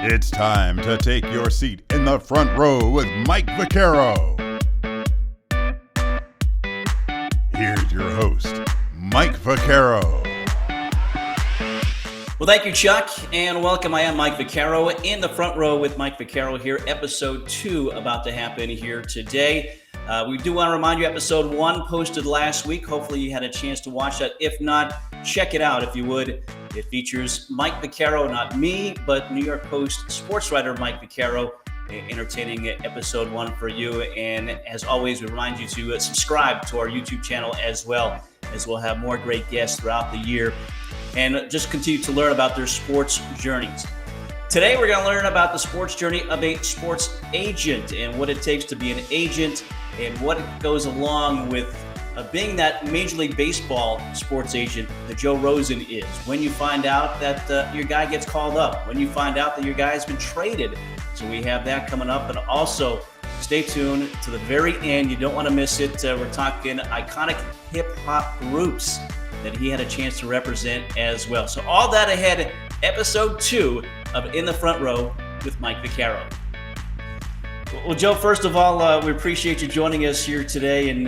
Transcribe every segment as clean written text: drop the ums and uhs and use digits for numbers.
It's time to take your seat in the front row with Mike Vaccaro. Here's your host, Mike Vaccaro. Well, thank you, Chuck, and welcome. I am Mike Vaccaro in the front row with Mike Vaccaro here. Episode 2 about to happen here today. We do want to remind you, episode 1 posted last week. Hopefully you had a chance to watch that. If not, check it out if you would. It features Mike Vaccaro, not me, but New York Post sports writer Mike Vaccaro, entertaining episode 1 for you. And as always, we remind you to subscribe to our YouTube channel as well, as we'll have more great guests throughout the year and just continue to learn about their sports journeys. Today, we're going to learn about the sports journey of a sports agent and what it takes to be an agent and what goes along with being that Major League Baseball sports agent that Joe Rosen is. When you find out that your guy gets called up, when you find out that your guy has been traded. So we have that coming up. And also, stay tuned to the very end. You don't want to miss it. We're talking iconic hip-hop groups that he had a chance to represent as well. So all that ahead, episode 2 of In the Front Row with Mike Vaccaro. Well, Joe, first of all, we appreciate you joining us here today and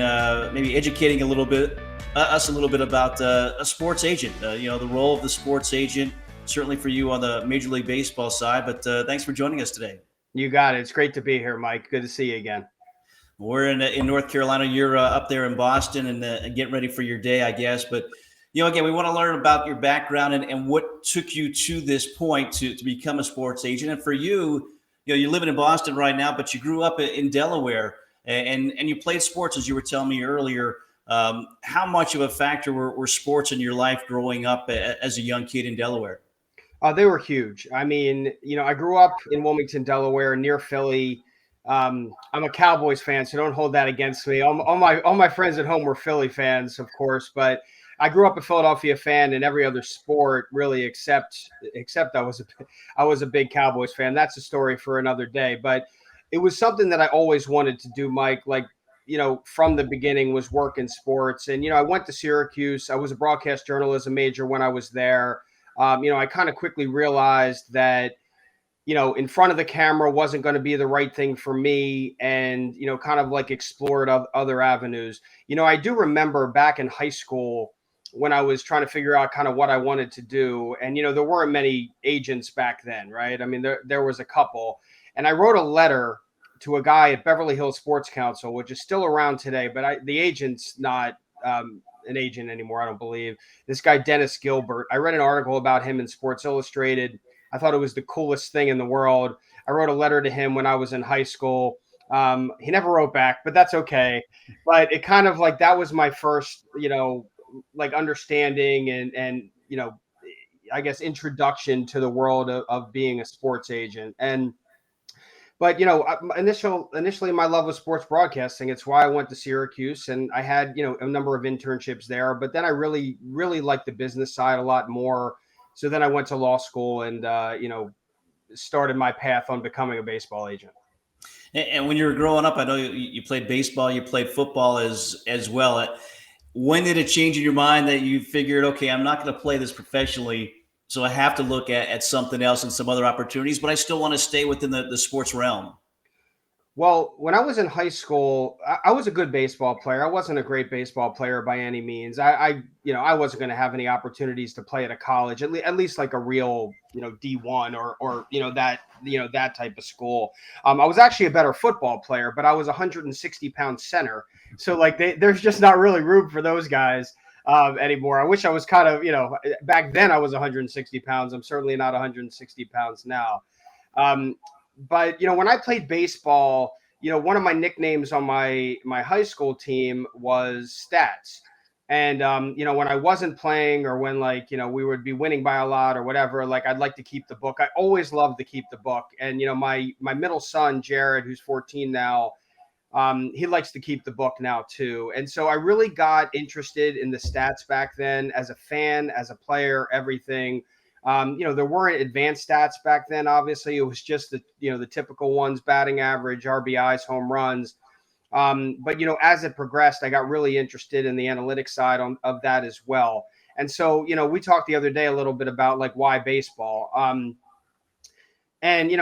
maybe educating us a little bit about a sports agent, the role of the sports agent, certainly for you on the Major League Baseball side, but thanks for joining us today. You got it. It's great to be here, Mike. Good to see you again. We're in North Carolina. You're up there in Boston and getting ready for your day, I guess. But, again, we want to learn about your background and what took you to this point to become a sports agent. And for you, you're living in Boston right now, but you grew up in Delaware and you played sports, as you were telling me earlier. How much of a factor were sports in your life growing up as a young kid in Delaware? They were huge. I mean, I grew up in Wilmington, Delaware, near Philly. I'm a Cowboys fan, so don't hold that against me. All my friends at home were Philly fans, of course, but I grew up a Philadelphia fan in every other sport, really, except I was a big Cowboys fan. That's a story for another day. But it was something that I always wanted to do, Mike. From the beginning was work in sports. And I went to Syracuse. I was a broadcast journalism major when I was there. I kind of quickly realized that in front of the camera wasn't going to be the right thing for me, and kind of explored other avenues. I do remember back in high school when I was trying to figure out kind of what I wanted to do. And, there weren't many agents back then, right? I mean, there was a couple. And I wrote a letter to a guy at Beverly Hills Sports Council, which is still around today, but the agent's not an agent anymore, I don't believe. This guy, Dennis Gilbert. I read an article about him in Sports Illustrated. I thought it was the coolest thing in the world. I wrote a letter to him when I was in high school. He never wrote back, but that's okay. But it kind of that was my first, understanding and I guess introduction to the world of being a sports agent. But initially my love was sports broadcasting. It's why I went to Syracuse, and I had a number of internships there. But then I really liked the business side a lot more. So then I went to law school and started my path on becoming a baseball agent. And when you were growing up, I know you played baseball, you played football as well. When did it change in your mind that you figured, okay, I'm not going to play this professionally, so I have to look at something else and some other opportunities, but I still want to stay within the sports realm? Well, when I was in high school, I was a good baseball player. I wasn't a great baseball player by any means. I wasn't going to have any opportunities to play at a college, at least like a real, D1 or that type of school. I was actually a better football player, but I was 160-pound center. So there's just not really room for those guys anymore. I wish I was kind of, back then I was 160 pounds. I'm certainly not 160 pounds now. But, when I played baseball, one of my nicknames on my high school team was Stats. And, when I wasn't playing or when we would be winning by a lot or whatever, I'd like to keep the book. I always loved to keep the book. And, my middle son, Jared, who's 14 now, he likes to keep the book now too. And so I really got interested in the stats back then as a fan, as a player, everything. There weren't advanced stats back then. Obviously, it was just the typical ones: batting average, RBIs, home runs. But as it progressed, I got really interested in the analytics side of that as well. And so, we talked the other day a little bit about why baseball. And,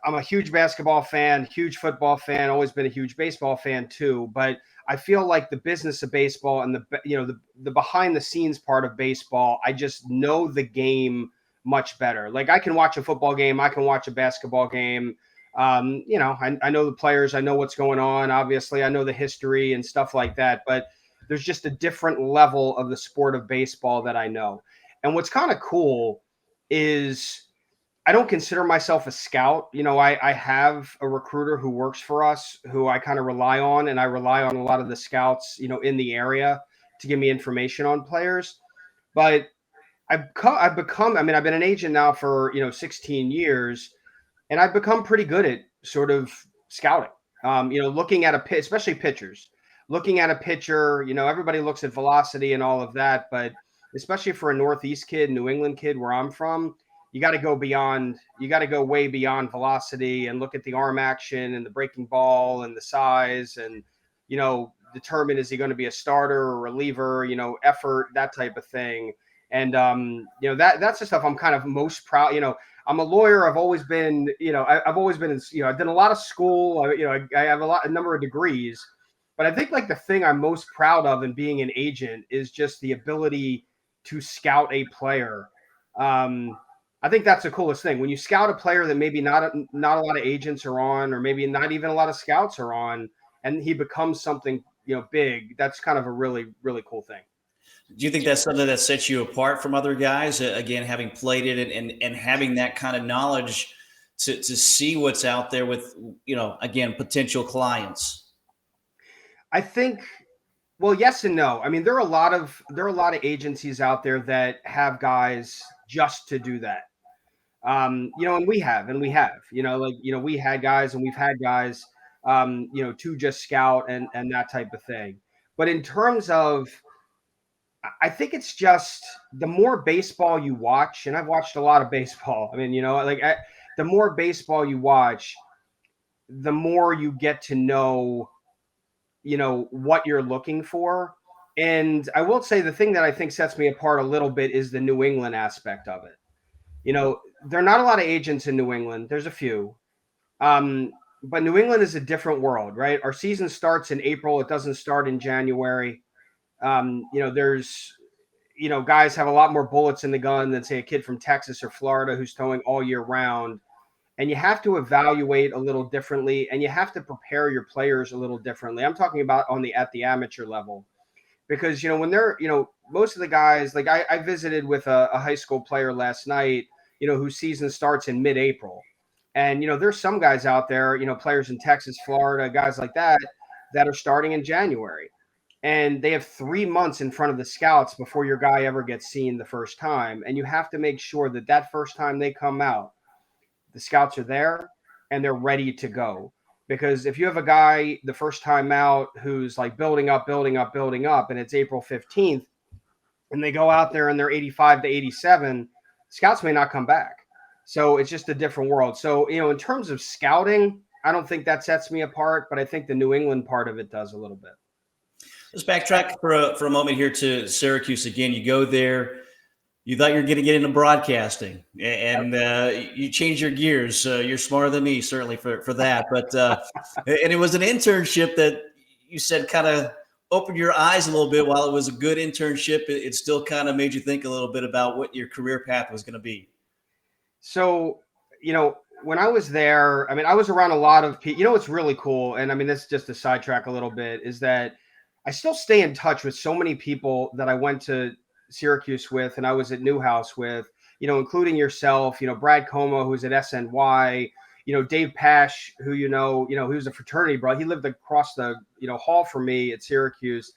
I'm a huge basketball fan, huge football fan, always been a huge baseball fan too. But I feel like the business of baseball and the behind the scenes part of baseball, I just know the game much better. Like I can watch a football game, I can watch a basketball game. I know the players, I know what's going on. Obviously, I know the history and stuff like that. But there's just a different level of the sport of baseball that I know. And what's kind of cool is I don't consider myself a scout. I have a recruiter who works for us who I kind of rely on, and I rely on a lot of the scouts, in the area to give me information on players. But I've been an agent now for, 16 years, and I've become pretty good at sort of scouting. Looking at especially pitchers, looking at a pitcher, everybody looks at velocity and all of that, but especially for a Northeast kid, New England kid where I'm from, you got to go beyond, you got to go way beyond velocity and look at the arm action and the breaking ball and the size and, determine is he going to be a starter or reliever, effort, that type of thing. And, that's the stuff I'm kind of most proud, I'm a lawyer. I've always been, I've always been, I've done a lot of school. I have a number of degrees, but I think like the thing I'm most proud of in being an agent is just the ability to scout a player. I think that's the coolest thing when you scout a player that maybe not a lot of agents are on, or maybe not even a lot of scouts are on, and he becomes something, big. That's kind of a really, really cool thing. Do you think that's something that sets you apart from other guys? Again, having played it and having that kind of knowledge to see what's out there with, again, potential clients. I think, well, yes and no. I mean, there are a lot of agencies out there that have guys just to do that. And we have, we had guys and we've had guys, to just scout and that type of thing. But in terms of, I think it's just the more baseball you watch, and I've watched a lot of baseball. I mean, the more baseball you watch, the more you get to know, what you're looking for. And I will say the thing that I think sets me apart a little bit is the New England aspect of it. There are not a lot of agents in New England. There's a few. But New England is a different world, right? Our season starts in April. It doesn't start in January. There's, guys have a lot more bullets in the gun than, say, a kid from Texas or Florida who's throwing all year round. And you have to evaluate a little differently, and you have to prepare your players a little differently. I'm talking about at the amateur level, because, when they're, most of the guys, like I visited with a high school player last night, whose season starts in mid-April. And, there's some guys out there, players in Texas, Florida, guys like that are starting in January. And they have 3 months in front of the scouts before your guy ever gets seen the first time. And you have to make sure that first time they come out, the scouts are there and they're ready to go. Because if you have a guy the first time out who's like building up, and it's April 15th, and they go out there and they're 85 to 87, scouts may not come back. So it's just a different world. So, in terms of scouting, I don't think that sets me apart, but I think the New England part of it does a little bit. Let's backtrack for a moment here to Syracuse again. You go there, you thought you were going to get into broadcasting, and you changed your gears. You're smarter than me, certainly for that. But and it was an internship that you said kind of opened your eyes a little bit. While it was a good internship, it still kind of made you think a little bit about what your career path was going to be. So, when I was there, I mean, I was around a lot of people. What's really cool, and I mean, this is just to sidetrack a little bit, is that I still stay in touch with so many people that I went to Syracuse with and I was at Newhouse with, including yourself, Brad Como, who's at SNY, Dave Pash, who, he was a fraternity brother. He lived across the, hall from me at Syracuse.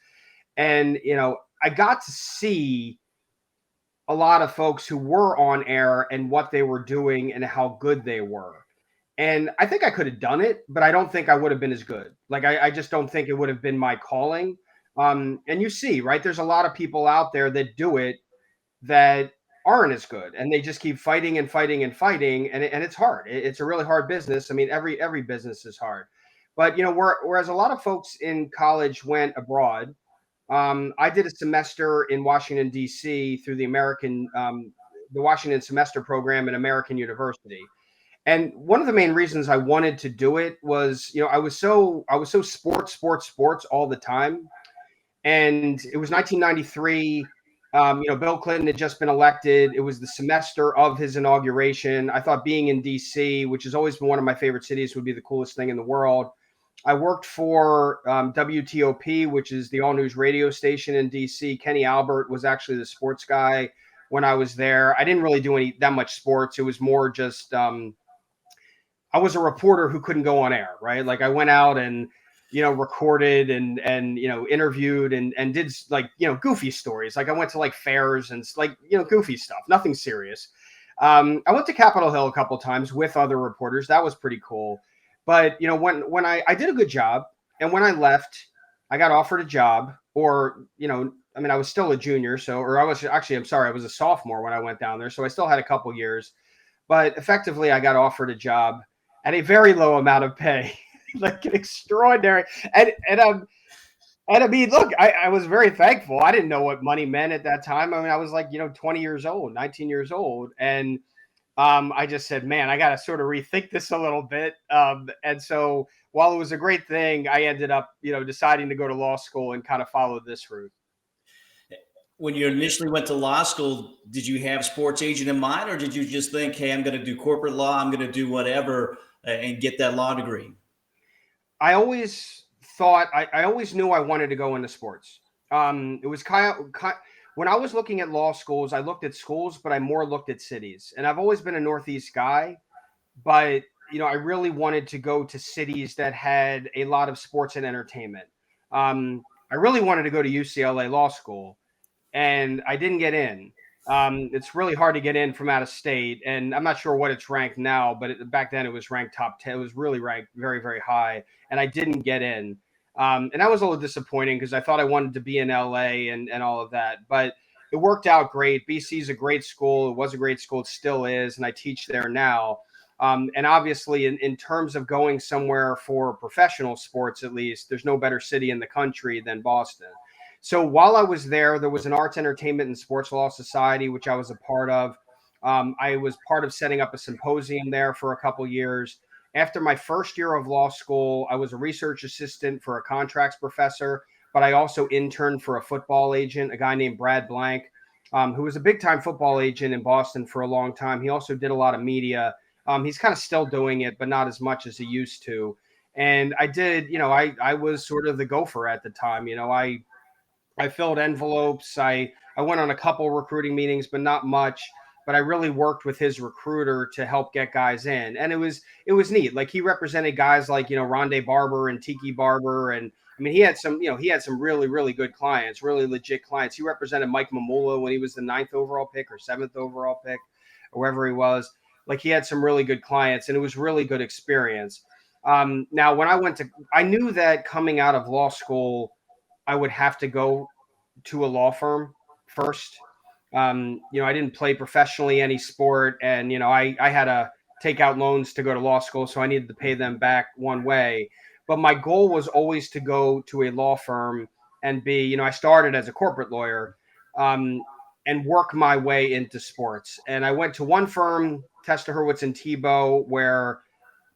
And, I got to see a lot of folks who were on air and what they were doing and how good they were. And I think I could have done it, but I don't think I would have been as good. Like, I just don't think it would have been my calling. And you see, right, there's a lot of people out there that do it that aren't as good, and they just keep fighting and fighting and fighting. And it's hard. It's a really hard business. I mean, every business is hard. But, whereas a lot of folks in college went abroad, I did a semester in Washington, D.C. through the Washington semester program at American University. And one of the main reasons I wanted to do it was, I was so sports all the time. And it was 1993. Bill Clinton had just been elected. It was the semester of his inauguration. I thought being in DC, which has always been one of my favorite cities, would be the coolest thing in the world. I worked for WTOP, which is the all news radio station in DC. Kenny Albert was actually the sports guy when I was there. I didn't really do that much sports. It was more just I was a reporter who couldn't go on air, right? Like I went out and recorded and interviewed and did goofy stories. Like I went to like fairs and goofy stuff, nothing serious. I went to Capitol Hill a couple times with other reporters. That was pretty cool. But when I did a good job, and when I left, I got offered a job, or I was still a junior, I was a sophomore when I went down there, so I still had a couple years. But effectively, I got offered a job at a very low amount of pay, like an extraordinary. And I mean, look, I was very thankful. I didn't know what money meant at that time. I mean, I was like 20 years old, 19 years old, and I just said, man, I got to sort of rethink this a little bit. And so while it was a great thing, I ended up, deciding to go to law school and kind of follow this route. When you initially went to law school, did you have sports agent in mind, or did you just think, hey, I'm going to do corporate law, I'm going to do whatever and get that law degree? I always thought, I always knew I wanted to go into sports. It was kind of when I was looking at law schools, I looked at schools, but I more looked at cities. And I've always been a Northeast guy, but I really wanted to go to cities that had a lot of sports and entertainment. I really wanted to go to UCLA Law School, and I didn't get in. It's really hard to get in from out of state, and I'm not sure what it's ranked now, but back then it was ranked top 10. It was really ranked very, very high, and I didn't get in. And that was a little disappointing because I thought I wanted to be in LA and all of that, but it worked out great. BC is a great school. It was a great school. It still is. And I teach there now. And obviously in terms of going somewhere for professional sports, at least, there's no better city in the country than Boston. So while I was there was an Arts, Entertainment, and Sports Law Society, which I was a part of. I was part of setting up a symposium there for a couple years. After my first year of law school, I was a research assistant for a contracts professor, but I also interned for a football agent, a guy named Brad Blank, who was a big-time football agent in Boston for a long time. He also did a lot of media. He's kind of still doing it, but not as much as he used to. And I did, I was sort of the gopher at the time. I filled envelopes. I went on a couple recruiting meetings, but not much. But I really worked with his recruiter to help get guys in. And it was neat. Like he represented guys like, Rondé Barber and Tiki Barber. And I mean, he had some really, really good clients, really legit clients. He represented Mike Mamula when he was the 9th overall pick or 7th overall pick, or wherever he was. Like he had some really good clients, and it was really good experience. Now, when I knew that coming out of law school, I would have to go to a law firm first. I didn't play professionally any sport, and I had to take out loans to go to law school, so I needed to pay them back one way. But my goal was always to go to a law firm and be, I started as a corporate lawyer, and work my way into sports. And I went to one firm, Testa Hurwitz and Tebow, where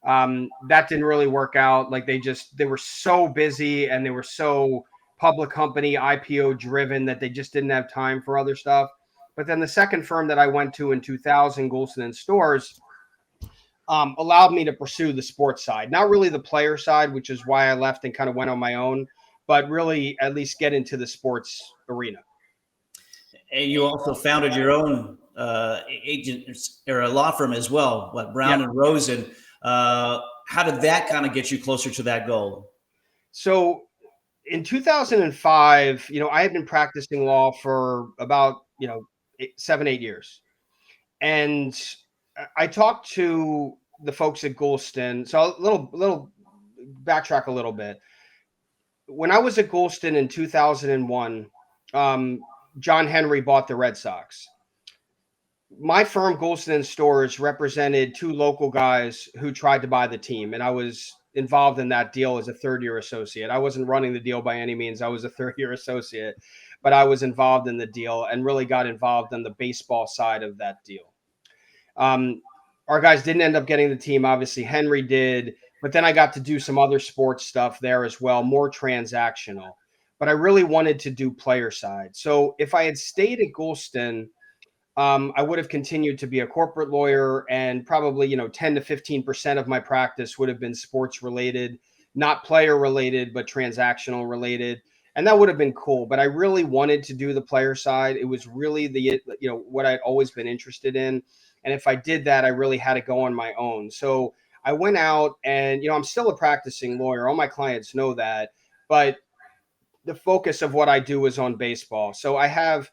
that didn't really work out. Like they were so busy and they were so public company IPO driven that they just didn't have time for other stuff. But then the second firm that I went to in 2000, Goulston and Storrs, allowed me to pursue the sports side, not really the player side, which is why I left and kind of went on my own, but really at least get into the sports arena. And you also founded your own agent or a law firm as well, Brown and Rosen. How did that kind of get you closer to that goal? So in 2005, I had been practicing law for about 7-8 years, and I talked to the folks at Goulston. So a little backtrack a little bit. When I was at Goulston in 2001, John Henry bought the Red Sox. My firm, Goulston and Storrs, represented 2 local guys who tried to buy the team, and I was involved in that deal as a third-year associate. I wasn't running the deal by any means. I was a third-year associate, but I was involved in the deal and really got involved in the baseball side of that deal. our guys didn't end up getting the team. Obviously, Henry did, but then I got to do some other sports stuff there as well, more transactional. But I really wanted to do player side. So if I had stayed at Goulston, I would have continued to be a corporate lawyer, and probably 10 to 15% of my practice would have been sports related, not player related, but transactional related. And that would have been cool. But I really wanted to do the player side. It was really what I'd always been interested in. And if I did that, I really had to go on my own. So I went out and, I'm still a practicing lawyer. All my clients know that. But the focus of what I do is on baseball. So I have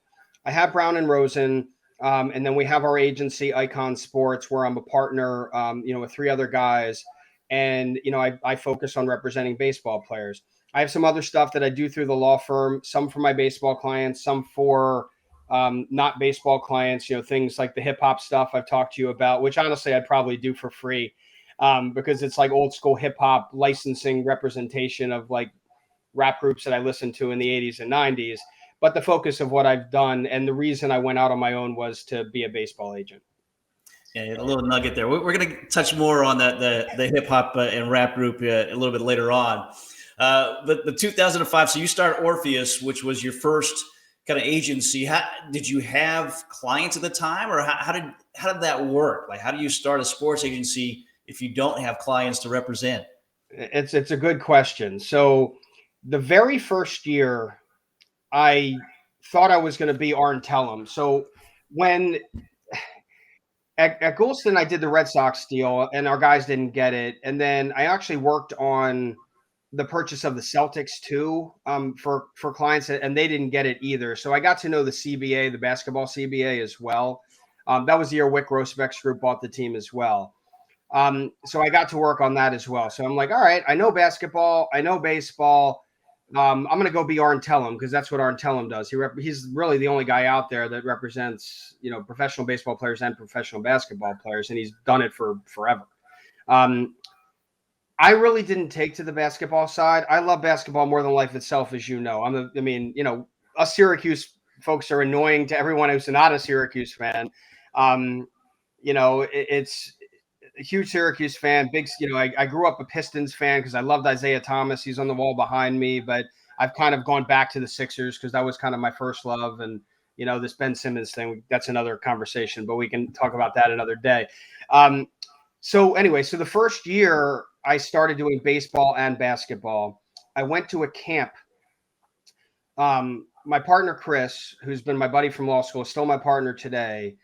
Brown and Rosen. And then we have our agency, Icon Sports, where I'm a partner, with 3 other guys. And, I focus on representing baseball players. I have some other stuff that I do through the law firm, some for my baseball clients, some for not baseball clients, things like the hip hop stuff I've talked to you about, which honestly I'd probably do for free because it's like old school hip hop licensing representation of like rap groups that I listened to in the 80s and 90s. But the focus of what I've done and the reason I went out on my own was to be a baseball agent. Yeah, a little nugget there. We're going to touch more on the hip hop and rap group a little bit later on. But the 2005, so you start Orpheus, which was your first kind of agency. Did you have clients at the time, or how did that work? Like, how do you start a sports agency if you don't have clients to represent? It's a good question. So the very first year, I thought I was going to be Arn Tellem. So when at Goulston, I did the Red Sox deal, and our guys didn't get it. And then I actually worked on the purchase of the Celtics too, for clients, and they didn't get it either. So I got to know the CBA, the basketball CBA as well. That was the year Wick Grossbeck's group bought the team as well. So I got to work on that as well. So I'm like, all right, I know basketball, I know baseball. I'm going to go be Arn Tellem because that's what Arn Tellem does. He's really the only guy out there that represents, professional baseball players and professional basketball players, and he's done it for forever. I really didn't take to the basketball side. I love basketball more than life itself, as you know. Us Syracuse folks are annoying to everyone who's not a Syracuse fan. It's a huge Syracuse fan. I grew up a Pistons fan because I loved Isaiah Thomas. He's on the wall behind me, but I've kind of gone back to the Sixers because that was kind of my first love. And, this Ben Simmons thing, that's another conversation, but we can talk about that another day. So the first year I started doing baseball and basketball. I went to a camp. My partner, Chris, who's been my buddy from law school, is still my partner today.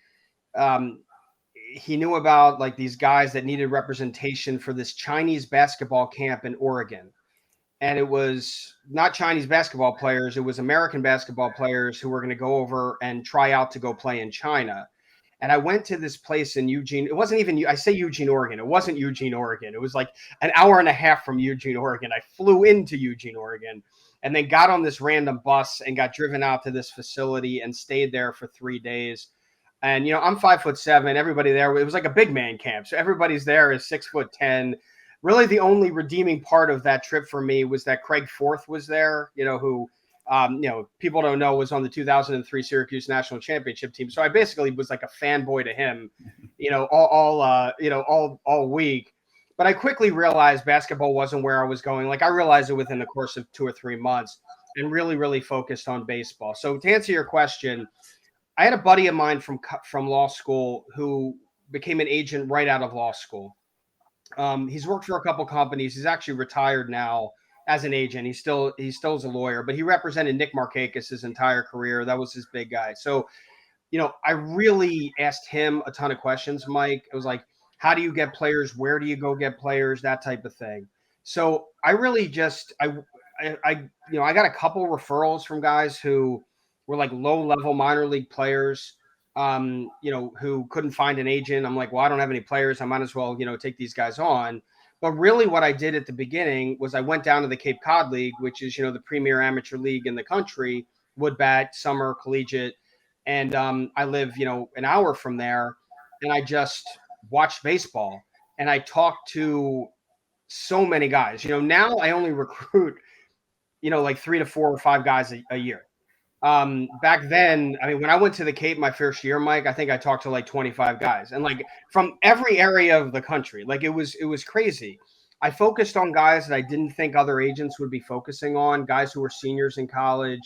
He knew about like these guys that needed representation for this Chinese basketball camp in Oregon. And it was not Chinese basketball players. It was American basketball players who were going to go over and try out to go play in China. And I went to this place in Eugene. It wasn't even, I say Eugene, Oregon. It wasn't Eugene, Oregon. It was like an hour and a half from Eugene, Oregon. I flew into Eugene, Oregon, and then got on this random bus and got driven out to this facility and stayed there for 3 days. And, I'm 5'7". Everybody there, it was like a big man camp. So everybody's there is 6'10". Really the only redeeming part of that trip for me was that Craig Forth was there, who, people don't know was on the 2003 Syracuse national championship team. So I basically was like a fanboy to him, all week. But I quickly realized basketball wasn't where I was going. Like I realized it within the course of 2 or 3 months, and really, really focused on baseball. So to answer your question, I had a buddy of mine from law school who became an agent right out of law school. He's worked for a couple companies. He's actually retired now as an agent. He still is a lawyer, but he represented Nick Markakis his entire career. That was his big guy. So, I really asked him a ton of questions, Mike. It was like, how do you get players? Where do you go get players? That type of thing. So I really just, I got a couple referrals from guys who were like low-level minor league players, who couldn't find an agent. I'm like, well, I don't have any players. I might as well, take these guys on. But really what I did at the beginning was I went down to the Cape Cod League, which is, the premier amateur league in the country, wood bat, summer, collegiate. And I live, an hour from there. And I just watched baseball. And I talked to so many guys. Now I only recruit, like 3 to 4 or 5 guys a year. Back then, I mean, when I went to the Cape my first year, Mike, I think I talked to like 25 guys, and like from every area of the country. Like it was crazy. I focused on guys that I didn't think other agents would be focusing on, guys who were seniors in college,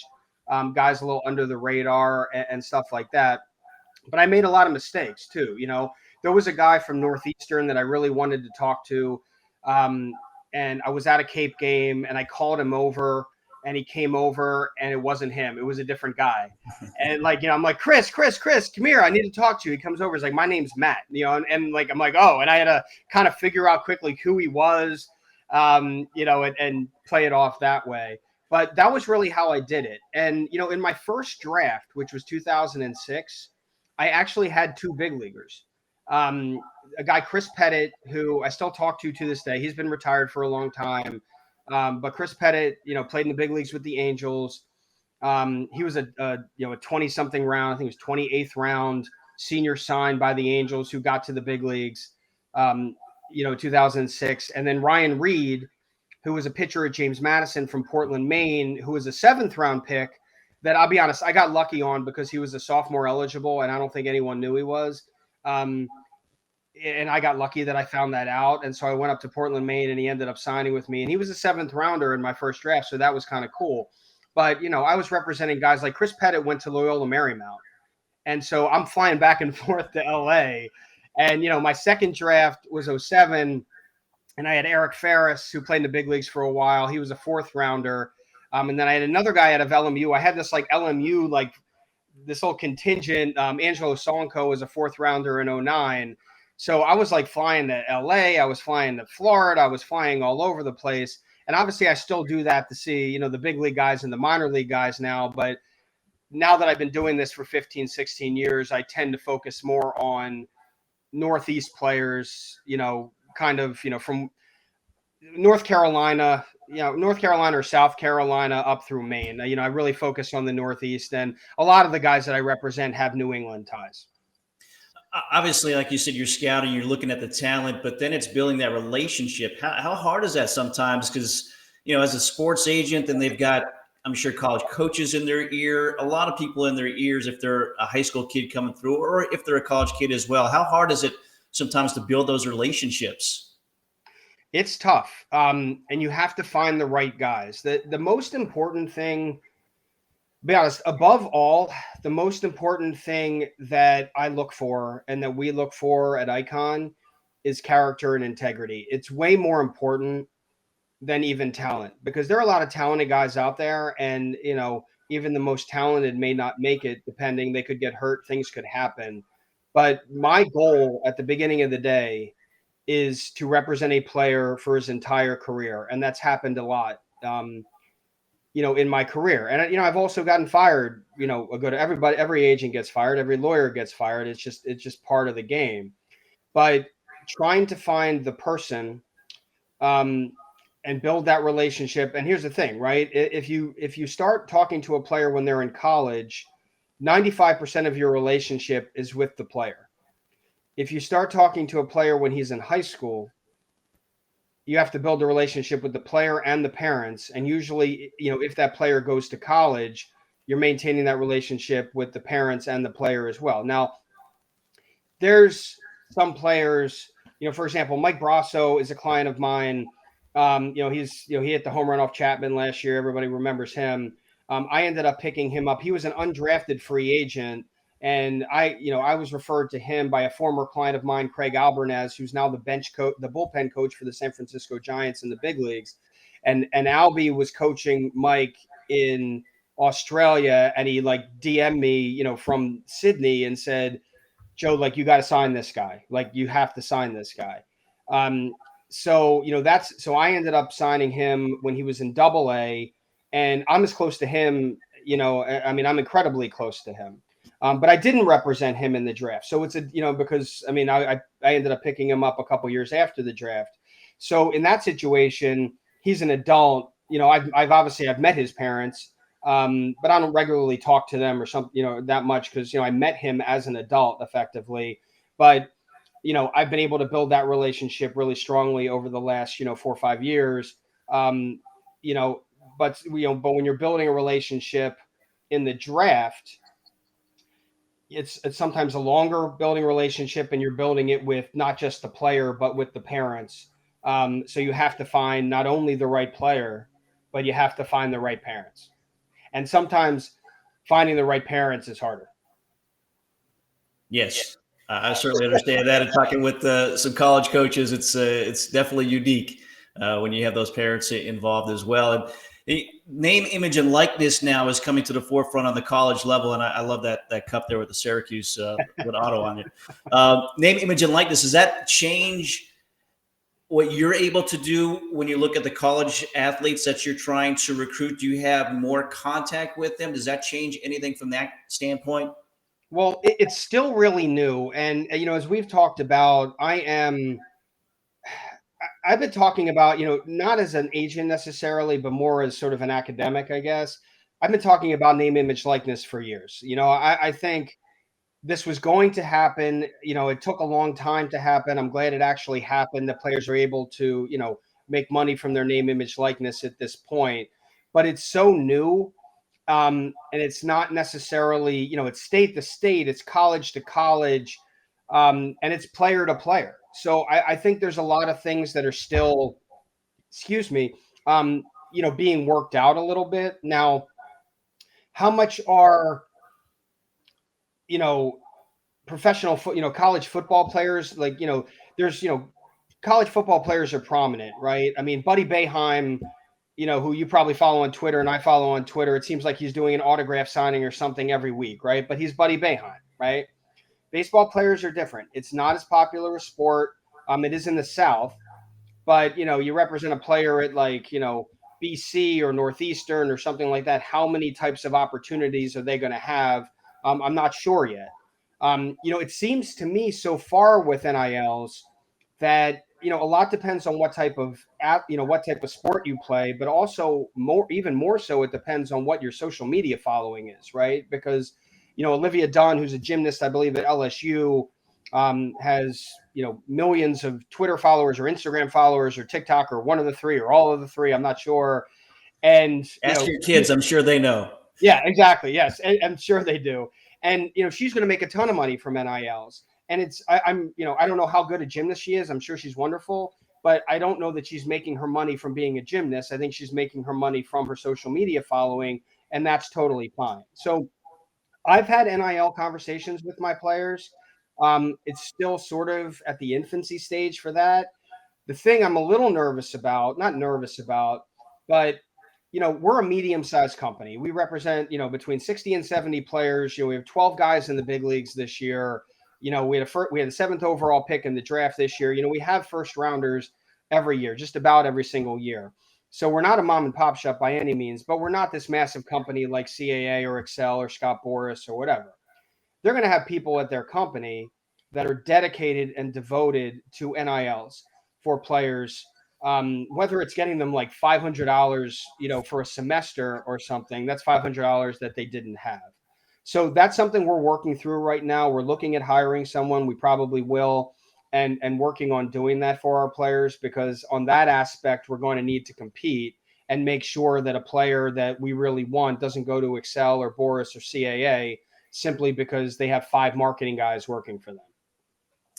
guys a little under the radar and stuff like that. But I made a lot of mistakes too. There was a guy from Northeastern that I really wanted to talk to. Um, and I was at a Cape game and I called him over and he came over and it wasn't him. It was a different guy. And like, I'm like, Chris, come here. I need to talk to you. He comes over. He's like, my name's Matt, and like, I'm like, oh, and I had to kind of figure out quickly who he was, and play it off that way. But that was really how I did it. And, in my first draft, which was 2006, I actually had two big leaguers. A guy, Chris Pettit, who I still talk to this day. He's been retired for a long time. But Chris Pettit, played in the big leagues with the Angels. He was a 20-something round. I think it was 28th round senior signed by the Angels who got to the big leagues, 2006. And then Ryan Reed, who was a pitcher at James Madison from Portland, Maine, who was a 7th round pick that I'll be honest, I got lucky on because he was a sophomore eligible, and I don't think anyone knew he was. And I got lucky that I found that out. And so I went up to Portland, Maine, and he ended up signing with me. And he was a 7th rounder in my first draft, so that was kind of cool. But, I was representing guys like Chris Pettit went to Loyola Marymount. And so I'm flying back and forth to L.A. And, my second draft was 07, and I had Eric Ferris, who played in the big leagues for a while. He was a 4th rounder. And then I had another guy out of LMU. I had this like LMU, like this whole contingent. Angelo Sonko was a 4th rounder in 09. So I was like flying to LA. I was flying to Florida. I was flying all over the place. And obviously I still do that to see, the big league guys and the minor league guys now. But now that I've been doing this for 15, 16 years, I tend to focus more on Northeast players, kind of, from North Carolina or South Carolina up through Maine. I really focus on the Northeast, and a lot of the guys that I represent have New England ties. Obviously, like you said, you're scouting, you're looking at the talent, but then it's building that relationship. How hard is that sometimes? Because, as a sports agent, and they've got, I'm sure, college coaches in their ear, a lot of people in their ears if they're a high school kid coming through, or if they're a college kid as well. How hard is it sometimes to build those relationships? It's tough. And you have to find the right guys. The most important thing, to be honest, above all, the most important thing that I look for and that we look for at Icon is character and integrity. It's way more important than even talent, because there are a lot of talented guys out there, and, even the most talented may not make it, depending. They could get hurt. Things could happen. But my goal at the beginning of the day is to represent a player for his entire career. And that's happened a lot, in my career. And, I've also gotten fired, every agent gets fired, every lawyer gets fired. It's just part of the game. But trying to find the person, and build that relationship. And here's the thing, right? If you start talking to a player when they're in college, 95% of your relationship is with the player. If you start talking to a player when he's in high school, you have to build a relationship with the player and the parents. And usually, if that player goes to college, you're maintaining that relationship with the parents and the player as well. Now, there's some players, for example, Mike Brasso is a client of mine. He hit the home run off Chapman last year. Everybody remembers him. I ended up picking him up. He was an undrafted free agent. And I was referred to him by a former client of mine, Craig Albernez, who's now the bullpen coach for the San Francisco Giants in the big leagues. And Albie was coaching Mike in Australia, and he like DM'd me, from Sydney and said, Joe, like, you got to sign this guy. Like, you have to sign this guy. So I ended up signing him when he was in AA, and I'm as close to him, I'm incredibly close to him. But I didn't represent him in the draft. So it's because I ended up picking him up a couple years after the draft. So in that situation, he's an adult. I've met his parents, but I don't regularly talk to them or something, that much, because, I met him as an adult effectively. But, I've been able to build that relationship really strongly over the last, 4 or 5 years. But when you're building a relationship in the draft, it's sometimes a longer building relationship, and you're building it with not just the player, but with the parents. So you have to find not only the right player, but you have to find the right parents. And sometimes finding the right parents is harder. Yes, I certainly understand that. And talking with some college coaches, it's definitely unique when you have those parents involved as well. And name, image, and likeness now is coming to the forefront on the college level, and I love that cup there with the Syracuse with Otto on it. Name, image, and likeness, does that change what you're able to do when you look at the college athletes that you're trying to recruit? Do you have more contact with them? Does that change anything from that standpoint? Well, it's still really new. And, as we've talked about, I've been talking about, not as an agent necessarily, but more as sort of an academic, I guess. I've been talking about name, image, likeness for years. I think this was going to happen. It took a long time to happen. I'm glad it actually happened. The players are able to, make money from their name, image, likeness at this point. But it's so new. And it's not necessarily, it's state to state, it's college to college, and it's player to player. So I think there's a lot of things that are still, excuse me, being worked out a little bit. Now, how much are, you know, professional college football players, like, there's, college football players are prominent, right? I mean, Buddy Boeheim, who you probably follow on Twitter and I follow on Twitter, it seems like he's doing an autograph signing or something every week, right? But he's Buddy Boeheim, right? Baseball players are different. It's not as popular a sport. It is in the South, but, you represent a player at, like, BC or Northeastern or something like that. How many types of opportunities are they going to have? I'm not sure yet. It seems to me so far with NILs that, a lot depends on what type of sport you play, but also even more so, it depends on what your social media following is, right? Because, Olivia Dunn, who's a gymnast, I believe at LSU, has, millions of Twitter followers or Instagram followers or TikTok or one of the three or all of the three. I'm not sure. And ask your kids, I'm sure they know. Yeah, exactly. Yes. And I'm sure they do. And, she's going to make a ton of money from NILs. And I don't know how good a gymnast she is. I'm sure she's wonderful, but I don't know that she's making her money from being a gymnast. I think she's making her money from her social media following, and that's totally fine. So I've had NIL conversations with my players. It's still sort of at the infancy stage for that. The thing I'm a little not nervous about, but we're a medium-sized company. We represent, between 60 and 70 players. We have 12 guys in the big leagues this year. We had the 7th overall pick in the draft this year. We have first rounders every year, just about every single year. So we're not a mom and pop shop by any means, but we're not this massive company like CAA or Excel or Scott Boras or whatever. They're going to have people at their company that are dedicated and devoted to NILs for players. Whether it's getting them like $500, for a semester or something, that's $500 that they didn't have. So that's something we're working through right now. We're looking at hiring someone. We probably will, and working on doing that for our players, because on that aspect, we're going to need to compete and make sure that a player that we really want doesn't go to Excel or Boris or CAA simply because they have 5 marketing guys working for them.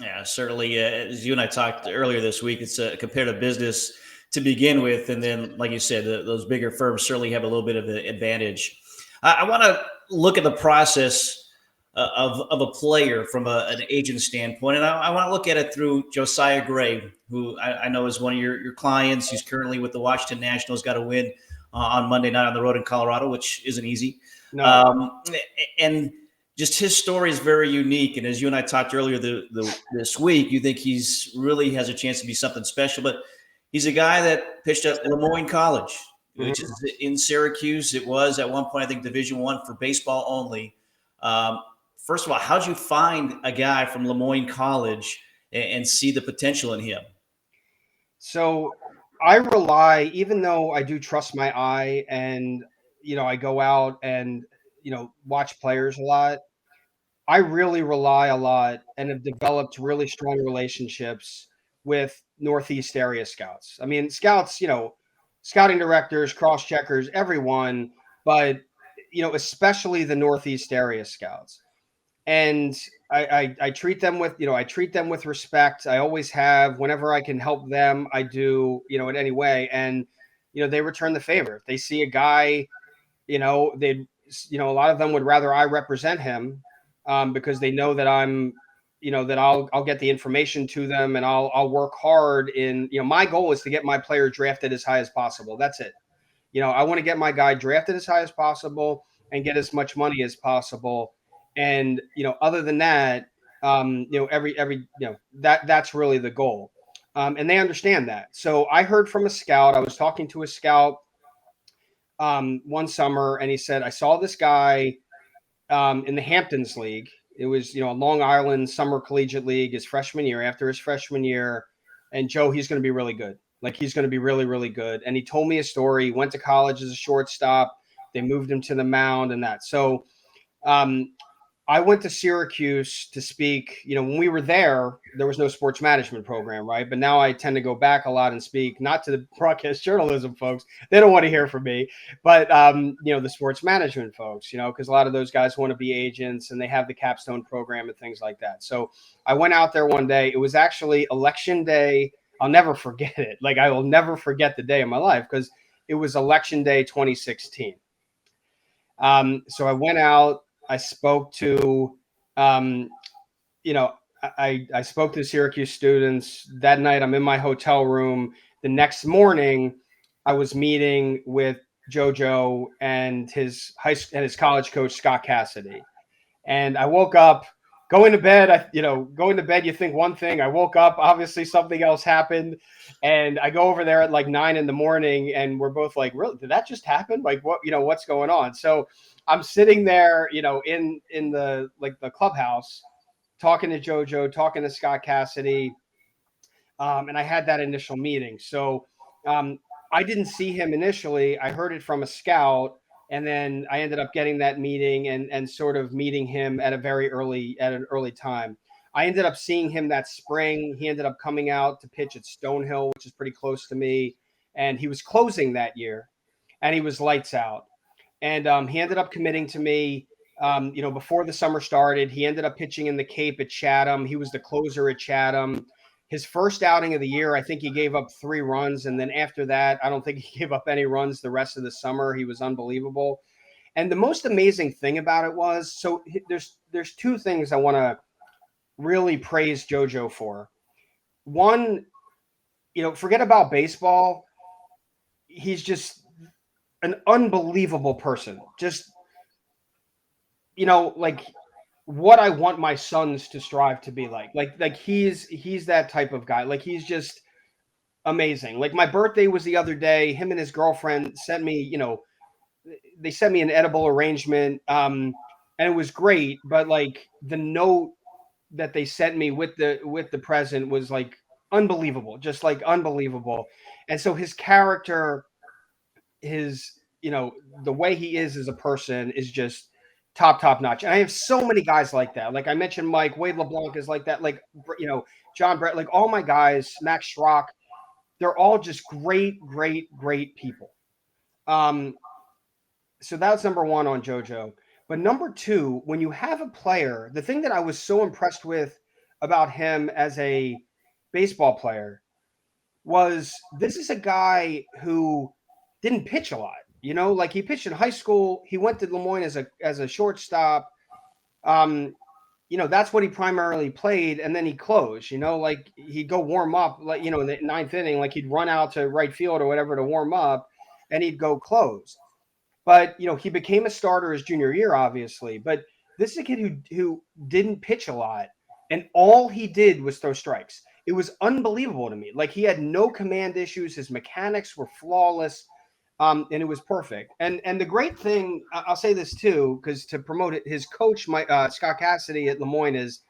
Yeah, certainly. As you and I talked earlier this week, it's a competitive business to begin with. And then, like you said, those bigger firms certainly have a little bit of an advantage. I want to look at the process of a player from an agent standpoint. And I want to look at it through Josiah Gray, who I know is one of your clients. He's currently with the Washington Nationals, got a win on Monday night on the road in Colorado, which isn't easy. No. And just his story is very unique. And as you and I talked earlier this week, you think he's really has a chance to be something special. But he's a guy that pitched at Lemoyne College, which is in Syracuse. It was at one point, I think, Division I for baseball only. First of all, how'd you find a guy from Lemoyne College and see the potential in him? So I rely, even though I do trust my eye and, I go out and, watch players a lot, I really rely a lot and have developed really strong relationships with Northeast area scouts. I mean, scouts, scouting directors, cross-checkers, everyone. But, especially the Northeast area scouts. And I treat them with, respect. I always have. Whenever I can help them, I do, in any way. And, they return the favor. If they see a guy, they'd, a lot of them would rather I represent him, because they know that that I'll get the information to them, and I'll work hard in, my goal is to get my player drafted as high as possible. That's it. I want to get my guy drafted as high as possible and get as much money as possible. And, other than that, that's really the goal. And they understand that. So I heard from a scout. I was talking to a scout one summer, and he said, I saw this guy in the Hamptons League. It was, a Long Island Summer Collegiate League his freshman year, after his freshman year. And Joe, he's going to be really good. Like, he's going to be really, really good. And he told me a story. He went to college as a shortstop. They moved him to the mound and that. So I went to Syracuse to speak. When we were there was no sports management program, right? But now I tend to go back a lot and speak, not to the broadcast journalism folks. They don't want to hear from me. But, the sports management folks, because a lot of those guys want to be agents, and they have the capstone program and things like that. So I went out there one day. It was actually election day. I'll never forget it. Like, I will never forget the day of my life, because it was election day 2016. So I went out. I spoke to, I spoke to Syracuse students that night. I'm in my hotel room. The next morning, I was meeting with JoJo and his college coach, Scott Cassidy. And I woke up, going to bed. You think one thing. I woke up, obviously something else happened. And I go over there at like 9 a.m, and we're both like, really, did that just happen? Like, what, what's going on? So I'm sitting there, in the clubhouse, talking to JoJo, talking to Scott Cassidy. And I had that initial meeting. So I didn't see him initially. I heard it from a scout. And then I ended up getting that meeting and sort of meeting him at an early time. I ended up seeing him that spring. He ended up coming out to pitch at Stonehill, which is pretty close to me. And he was closing that year, and he was lights out. And he ended up committing to me, before the summer started. He ended up pitching in the Cape at Chatham. He was the closer at Chatham. His first outing of the year, I think he gave up 3 runs. And then after that, I don't think he gave up any runs the rest of the summer. He was unbelievable. And the most amazing thing about it was, so there's 2 things I want to really praise JoJo for. One, forget about baseball. He's just an unbelievable person. Just, like what I want my sons to strive to be like. Like he's that type of guy. Like, he's just amazing. Like, my birthday was the other day. Him and his girlfriend sent me, they sent me an edible arrangement. And it was great. But like, the note that they sent me with the present was like unbelievable, just like unbelievable. And so his character, the way he is as a person is just top notch. And I have so many guys like that. Like I mentioned, Mike, Wade LeBlanc is like that. Like, John Brett, like all my guys, Max Schrock, they're all just great people. So that's number 1 on JoJo. But number 2, when you have a player, the thing that I was so impressed with about him as a baseball player was, this is a guy who didn't pitch a lot. Like, he pitched in high school. He went to Lemoyne as a shortstop. That's what he primarily played. And then he closed, like he'd go warm up, like, in the 9th inning, like he'd run out to right field or whatever to warm up, and he'd go close. But, he became a starter his junior year, obviously. But this is a kid who didn't pitch a lot, and all he did was throw strikes. It was unbelievable to me. Like, he had no command issues. His mechanics were flawless, and it was perfect. And the great thing, I'll say this too, because to promote it, his coach, Scott Cassidy at Lemoyne, is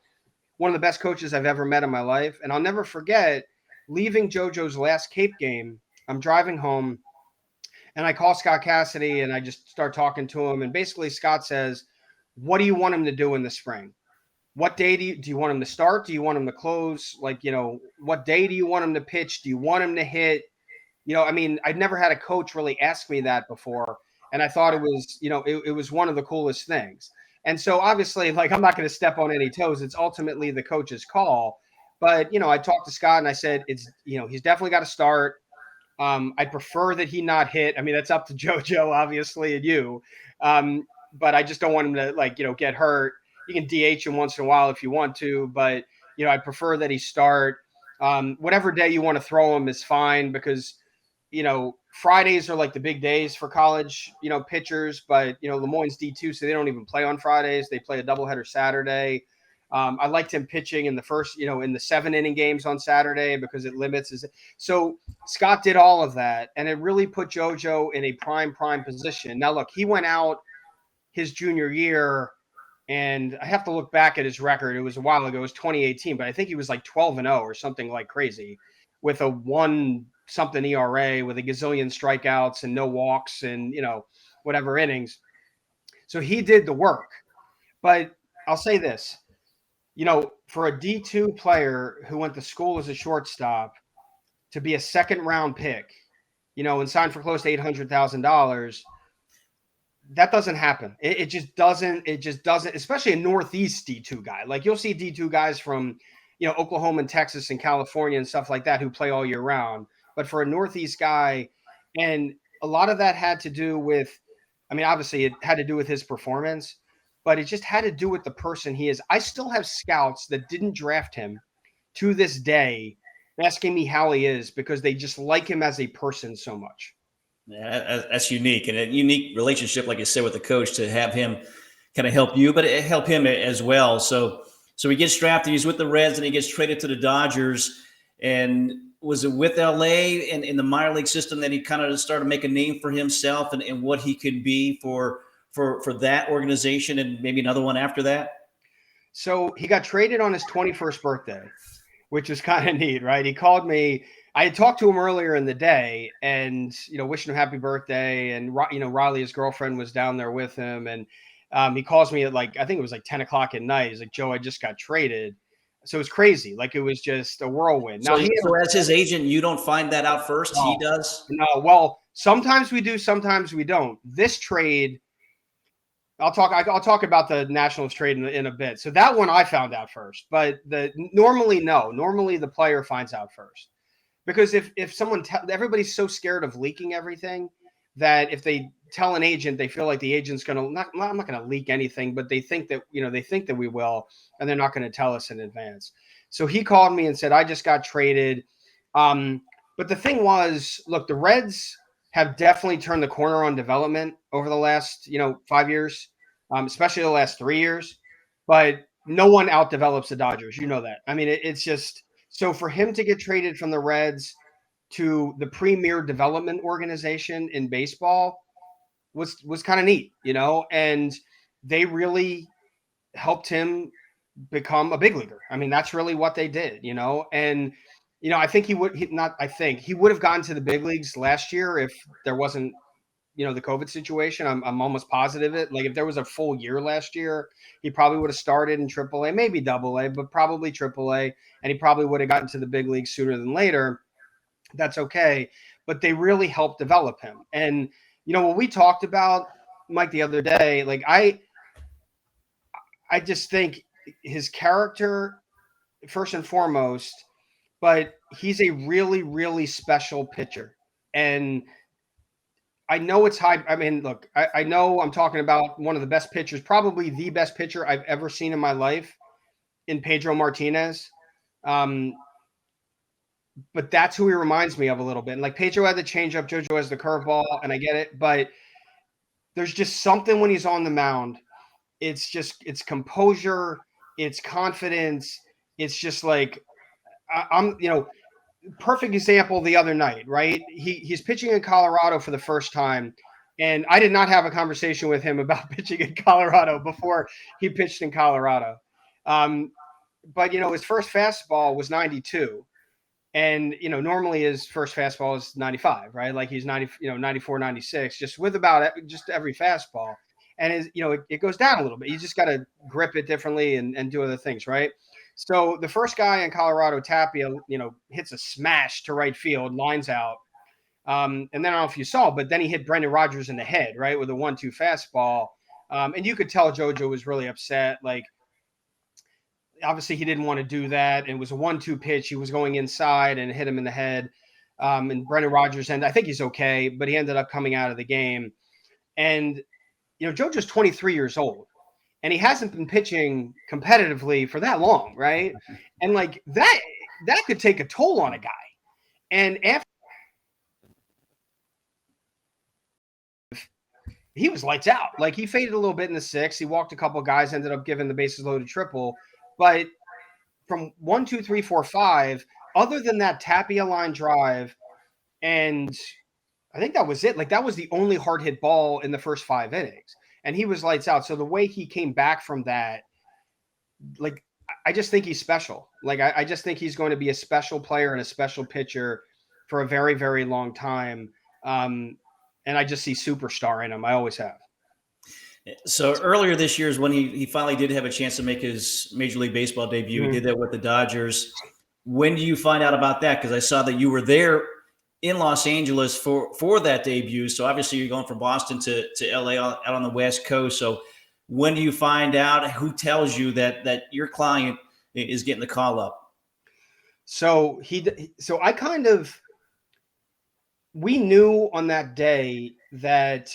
one of the best coaches I've ever met in my life. And I'll never forget leaving JoJo's last Cape game. I'm driving home. And I call Scott Cassidy, and I just start talking to him. And basically Scott says, what do you want him to do in the spring? What day do you want him to start? Do you want him to close? Like, what day do you want him to pitch? Do you want him to hit? I'd never had a coach really ask me that before. And I thought it was, it was one of the coolest things. And so obviously, like, I'm not going to step on any toes. It's ultimately the coach's call. But, I talked to Scott and I said, he's definitely got to start. I prefer that he not hit. I mean, that's up to JoJo, obviously, and you. But I just don't want him to, get hurt. You can DH him once in a while if you want to, but, I prefer that he start. Whatever day you want to throw him is fine because, Fridays are like the big days for college, pitchers, but, Lemoyne's D2, so they don't even play on Fridays. They play a doubleheader Saturday. I liked him pitching in the first, in the 7-inning games on Saturday because it limits his. So Scott did all of that, and it really put JoJo in a prime position. Now, look, he went out his junior year, and I have to look back at his record. It was a while ago. It was 2018, but I think he was like 12-0 or something like crazy with a 1-something ERA with a gazillion strikeouts and no walks and, whatever innings. So he did the work. But I'll say this. For a D2 player who went to school as a shortstop to be a second-round pick, and signed for close to $800,000, that doesn't happen. It just doesn't, especially a Northeast D2 guy. Like, you'll see D2 guys from, Oklahoma and Texas and California and stuff like that who play all year round. But for a Northeast guy, and a lot of that had to do with, obviously it had to do with his performance, but it just had to do with the person he is. I still have scouts that didn't draft him to this day asking me how he is because they just like him as a person so much. Yeah, that's unique, and a unique relationship, like you said, with the coach to have him kind of help you, but it help him as well. So he gets drafted. He's with the Reds, and he gets traded to the Dodgers. And was it with LA and in the minor league system that he kind of started to make a name for himself and what he could be for that organization and maybe another one after that? So he got traded on his 21st birthday, which is kind of neat, right? He called me. I had talked to him earlier in the day and, wishing him happy birthday. And, Riley, his girlfriend, was down there with him. And he calls me at I think it was 10 o'clock at night. He's like, Joe, I just got traded. So it was crazy. It was just a whirlwind. Now, so as his agent, you don't find that out first? No, he does? No. Well, sometimes we do, sometimes we don't. This trade, I'll talk about the Nationals trade in a bit. So that one I found out first, but normally the player finds out first. Because if someone everybody's so scared of leaking everything that if they tell an agent, they feel like the agent's going to I'm not going to leak anything, but they think that we will, and they're not going to tell us in advance. So he called me and said, I just got traded. But the thing was, look, the Reds have definitely turned the corner on development over the last, 5 years, especially the last 3 years, but no one outdevelops the Dodgers. You know that. It's just, so for him to get traded from the Reds to the premier development organization in baseball was kind of neat, and they really helped him become a big leaguer. That's really what they did, and, I think he would have gotten to the big leagues last year if there wasn't, the COVID situation. I'm almost positive it. If there was a full year last year, he probably would have started in AAA, maybe AA, but probably AAA, and he probably would have gotten to the big leagues sooner than later. That's okay. But they really helped develop him. And, what we talked about, Mike, the other day, I just think his character, first and foremost, but he's a really, really special pitcher. And I know it's high. Look, I know I'm talking about one of the best pitchers, probably the best pitcher I've ever seen in my life, in Pedro Martinez. But that's who he reminds me of a little bit. And Pedro had the changeup, JoJo has the curveball, and I get it. But there's just something when he's on the mound. It's composure, it's confidence. It's just perfect example the other night, right? He's pitching in Colorado for the first time. And I did not have a conversation with him about pitching in Colorado before he pitched in Colorado. But, his first fastball was 92. And, normally his first fastball is 95, right? He's 90, 94, 96, just with about just every fastball. And, it goes down a little bit. You just got to grip it differently and do other things, right? So the first guy in Colorado, Tapia, hits a smash to right field, lines out. And then I don't know if you saw, but then he hit Brendan Rodgers in the head, right, with a 1-2 fastball. And you could tell JoJo was really upset. Like, obviously he didn't want to do that. It was a 1-2 pitch. He was going inside and hit him in the head. And Brendan Rodgers, and I think he's okay, but he ended up coming out of the game. And, JoJo's 23 years old, and he hasn't been pitching competitively for that long, right? And like that could take a toll on a guy. And after he was lights out, like he faded a little bit in the sixth. He walked a couple of guys, ended up giving the bases loaded triple. But from 1, 2, 3, 4, 5, other than that Tapia line drive, and I think that was it. Like that was the only hard hit ball in the first 5 innings, and he was lights out. So the way he came back from that, like I just think he's special. Like I just think he's going to be a special player and a special pitcher for a very, very long time. And I just see superstar in him. I always have. So earlier this year is when he finally did have a chance to make his Major League Baseball debut. He did that with the Dodgers. When do you find out about that? Because I saw that you were there in Los Angeles for that debut. So obviously you're going from Boston to LA out on the West Coast. So when do you find out? Who tells you that your client is getting the call up? So we knew on that day that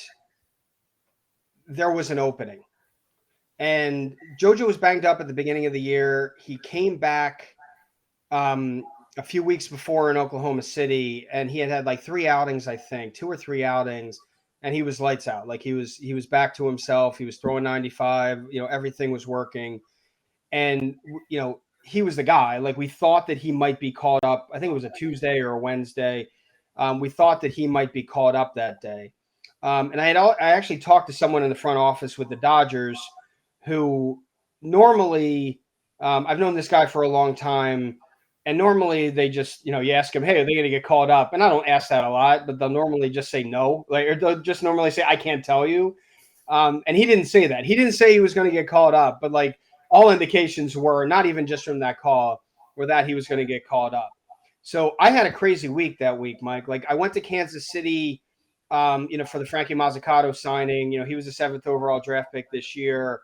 there was an opening, and JoJo was banged up at the beginning of the year. He came back a few weeks before in Oklahoma City, and he had like 3 outings, I think 2 or 3 outings, and he was lights out. Like he was back to himself. He was throwing 95, everything was working. And, he was the guy. Like we thought that he might be called up. I think it was a Tuesday or a Wednesday. We thought that he might be called up that day. And I actually talked to someone in the front office with the Dodgers who normally, I've known this guy for a long time, and normally they just, you ask him, hey, are they going to get called up? And I don't ask that a lot, but they'll normally just say no, or they'll just normally say, I can't tell you. And he didn't say that. He didn't say he was going to get called up, but like all indications were, not even just from that call, were that he was going to get called up. So I had a crazy week that week, Mike. Like I went to Kansas City, for the Frankie Mazzucato signing. He was a 7th overall draft pick this year.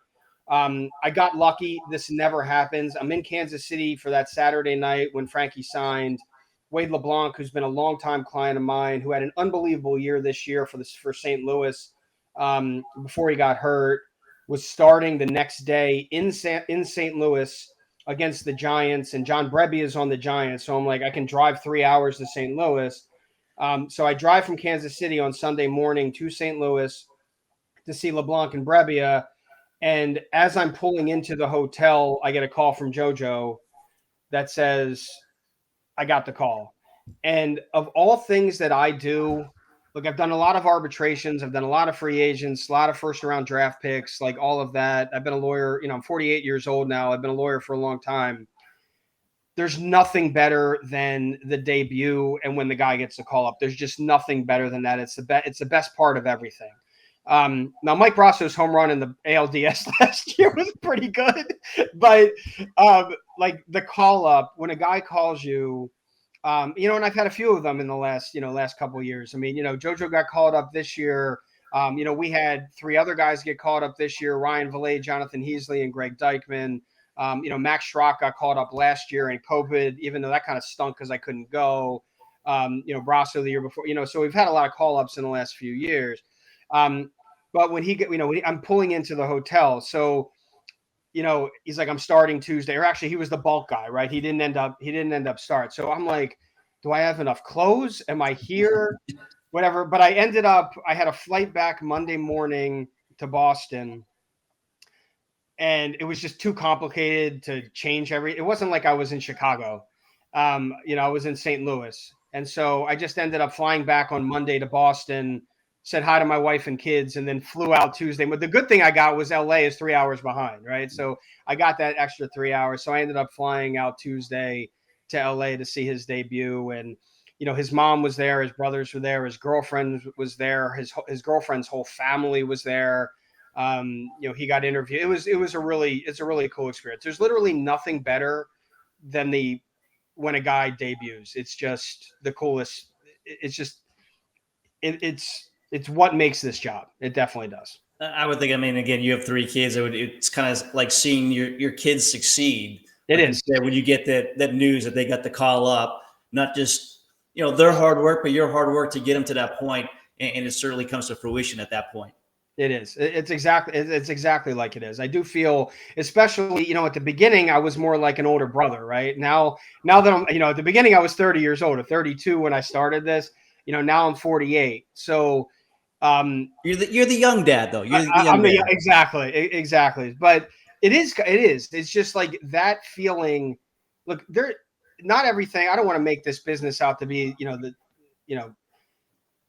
I got lucky. This never happens. I'm in Kansas City for that Saturday night when Frankie signed. Wade LeBlanc, who's been a longtime client of mine, who had an unbelievable year this year for St. Louis before he got hurt, was starting the next day in St. Louis against the Giants, and John Brebbia is on the Giants. So I'm like, I can drive 3 hours to St. Louis. So I drive from Kansas City on Sunday morning to St. Louis to see LeBlanc and Brebbia. And as I'm pulling into the hotel, I get a call from JoJo that says, I got the call. And of all things that I do, look, I've done a lot of arbitrations. I've done a lot of free agents, a lot of first-round draft picks, like all of that. I've been a lawyer. I'm 48 years old now. I've been a lawyer for a long time. There's nothing better than the debut and when the guy gets the call up. There's just nothing better than that. It's the best part of everything. Now, Mike Brosso's home run in the ALDS last year was pretty good, but like the call up when a guy calls you, and I've had a few of them in the last couple of years. I mean, JoJo got called up this year. We had 3 other guys get called up this year: Ryan Valet, Jonathan Heasley, and Greg Dykman. Max Schrock got called up last year in COVID, even though that kind of stunk because I couldn't go. Brasso the year before. So we've had a lot of call ups in the last few years. But when I'm pulling into the hotel, so he's like, I'm starting Tuesday, or actually he was the bulk guy, right? He didn't end up start. So I'm like, do I have enough clothes? Am I here? Whatever. But I had a flight back Monday morning to Boston, and it was just too complicated to change it wasn't like I was in Chicago. I was in St. Louis. And so I just ended up flying back on Monday to Boston, said hi to my wife and kids, and then flew out Tuesday. But the good thing I got was LA is 3 hours behind, right? So I got that extra 3 hours. So I ended up flying out Tuesday to LA to see his debut. And, his mom was there, his brothers were there, his girlfriend was there, his girlfriend's whole family was there. He got interviewed. It's a really cool experience. There's literally nothing better than when a guy debuts. It's just the coolest. It's just, it's what makes this job. It definitely does. I would think. I mean, again, you have 3 kids. It's kind of like seeing your kids succeed. It Like is. you said, when you get that news that they got the call up, not just their hard work, but your hard work to get them to that point, and it certainly comes to fruition at that point. It is. It's exactly like it is. I do feel, especially, at the beginning, I was more like an older brother, right? Now that I'm, at the beginning, I was 30 years old, or 32 when I started this. Now I'm 48. So, you're the young dad, though. You're the young I'm dad. Exactly. But it is. It's just like that feeling. Look, not everything. I don't want to make this business out to be,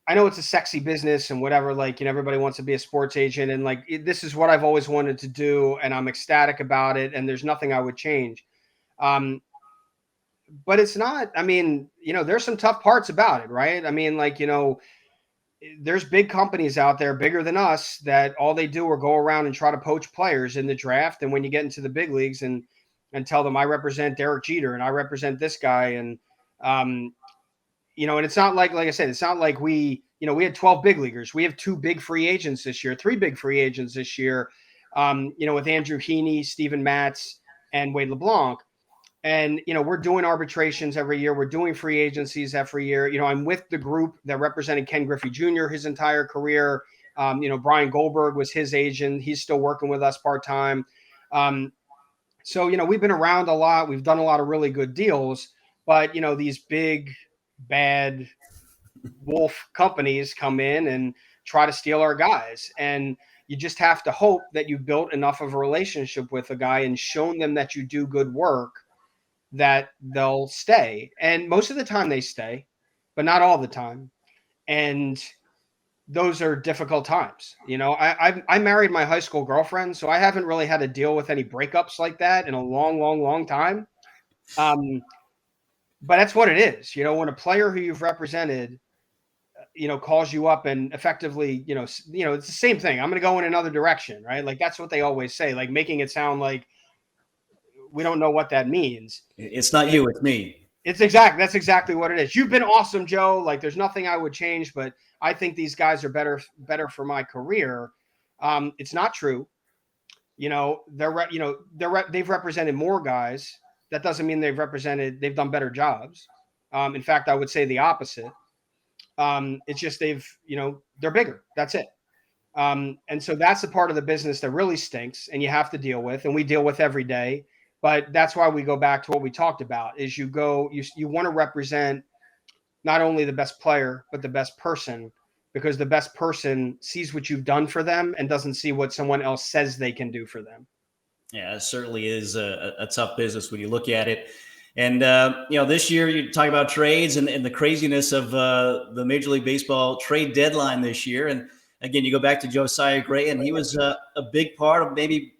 I know it's a sexy business and whatever, like, everybody wants to be a sports agent, and like, this is what I've always wanted to do, and I'm ecstatic about it, and there's nothing I would change. But it's not, I mean, there's some tough parts about it, right? I mean, like, there's big companies out there bigger than us that all they do are go around and try to poach players in the draft. And when you get into the big leagues and tell them I represent Derek Jeter and I represent this guy, and and it's not like I said, it's not like we had 12 big leaguers. We have 2 big free agents this year, 3 big free agents this year, with Andrew Heaney, Steven Matz, and Wade LeBlanc. And, we're doing arbitrations every year. We're doing free agencies every year. I'm with the group that represented Ken Griffey Jr. his entire career. Brian Goldberg was his agent. He's still working with us part-time. So, we've been around a lot. We've done a lot of really good deals. But, these big, bad wolf companies come in and try to steal our guys. And you just have to hope that you built enough of a relationship with a guy and shown them that you do good work, that they'll stay. And most of the time they stay, but not all the time. And those are difficult times. I married my high school girlfriend, so I haven't really had to deal with any breakups like that in a long, long, long time. But that's what it is. When a player who you've represented, calls you up and effectively, it's the same thing. I'm going to go in another direction, right? Like, that's what they always say, like making it sound like we don't know what that means. It's not you, it's me. That's exactly what it is. You've been awesome, Joe. Like, there's nothing I would change, but I think these guys are better for my career. It's not true. They've represented more guys. That doesn't mean they've done better jobs. In fact, I would say the opposite. It's just they're bigger. That's it. And so that's the part of the business that really stinks and you have to deal with, and we deal with every day. But that's why we go back to what we talked about, is you want to represent not only the best player, but the best person, because the best person sees what you've done for them and doesn't see what someone else says they can do for them. Yeah, it certainly is a tough business when you look at it. And, this year you talk about trades and the craziness of the Major League Baseball trade deadline this year. And again, you go back to Josiah Gray, and he was a big part of maybe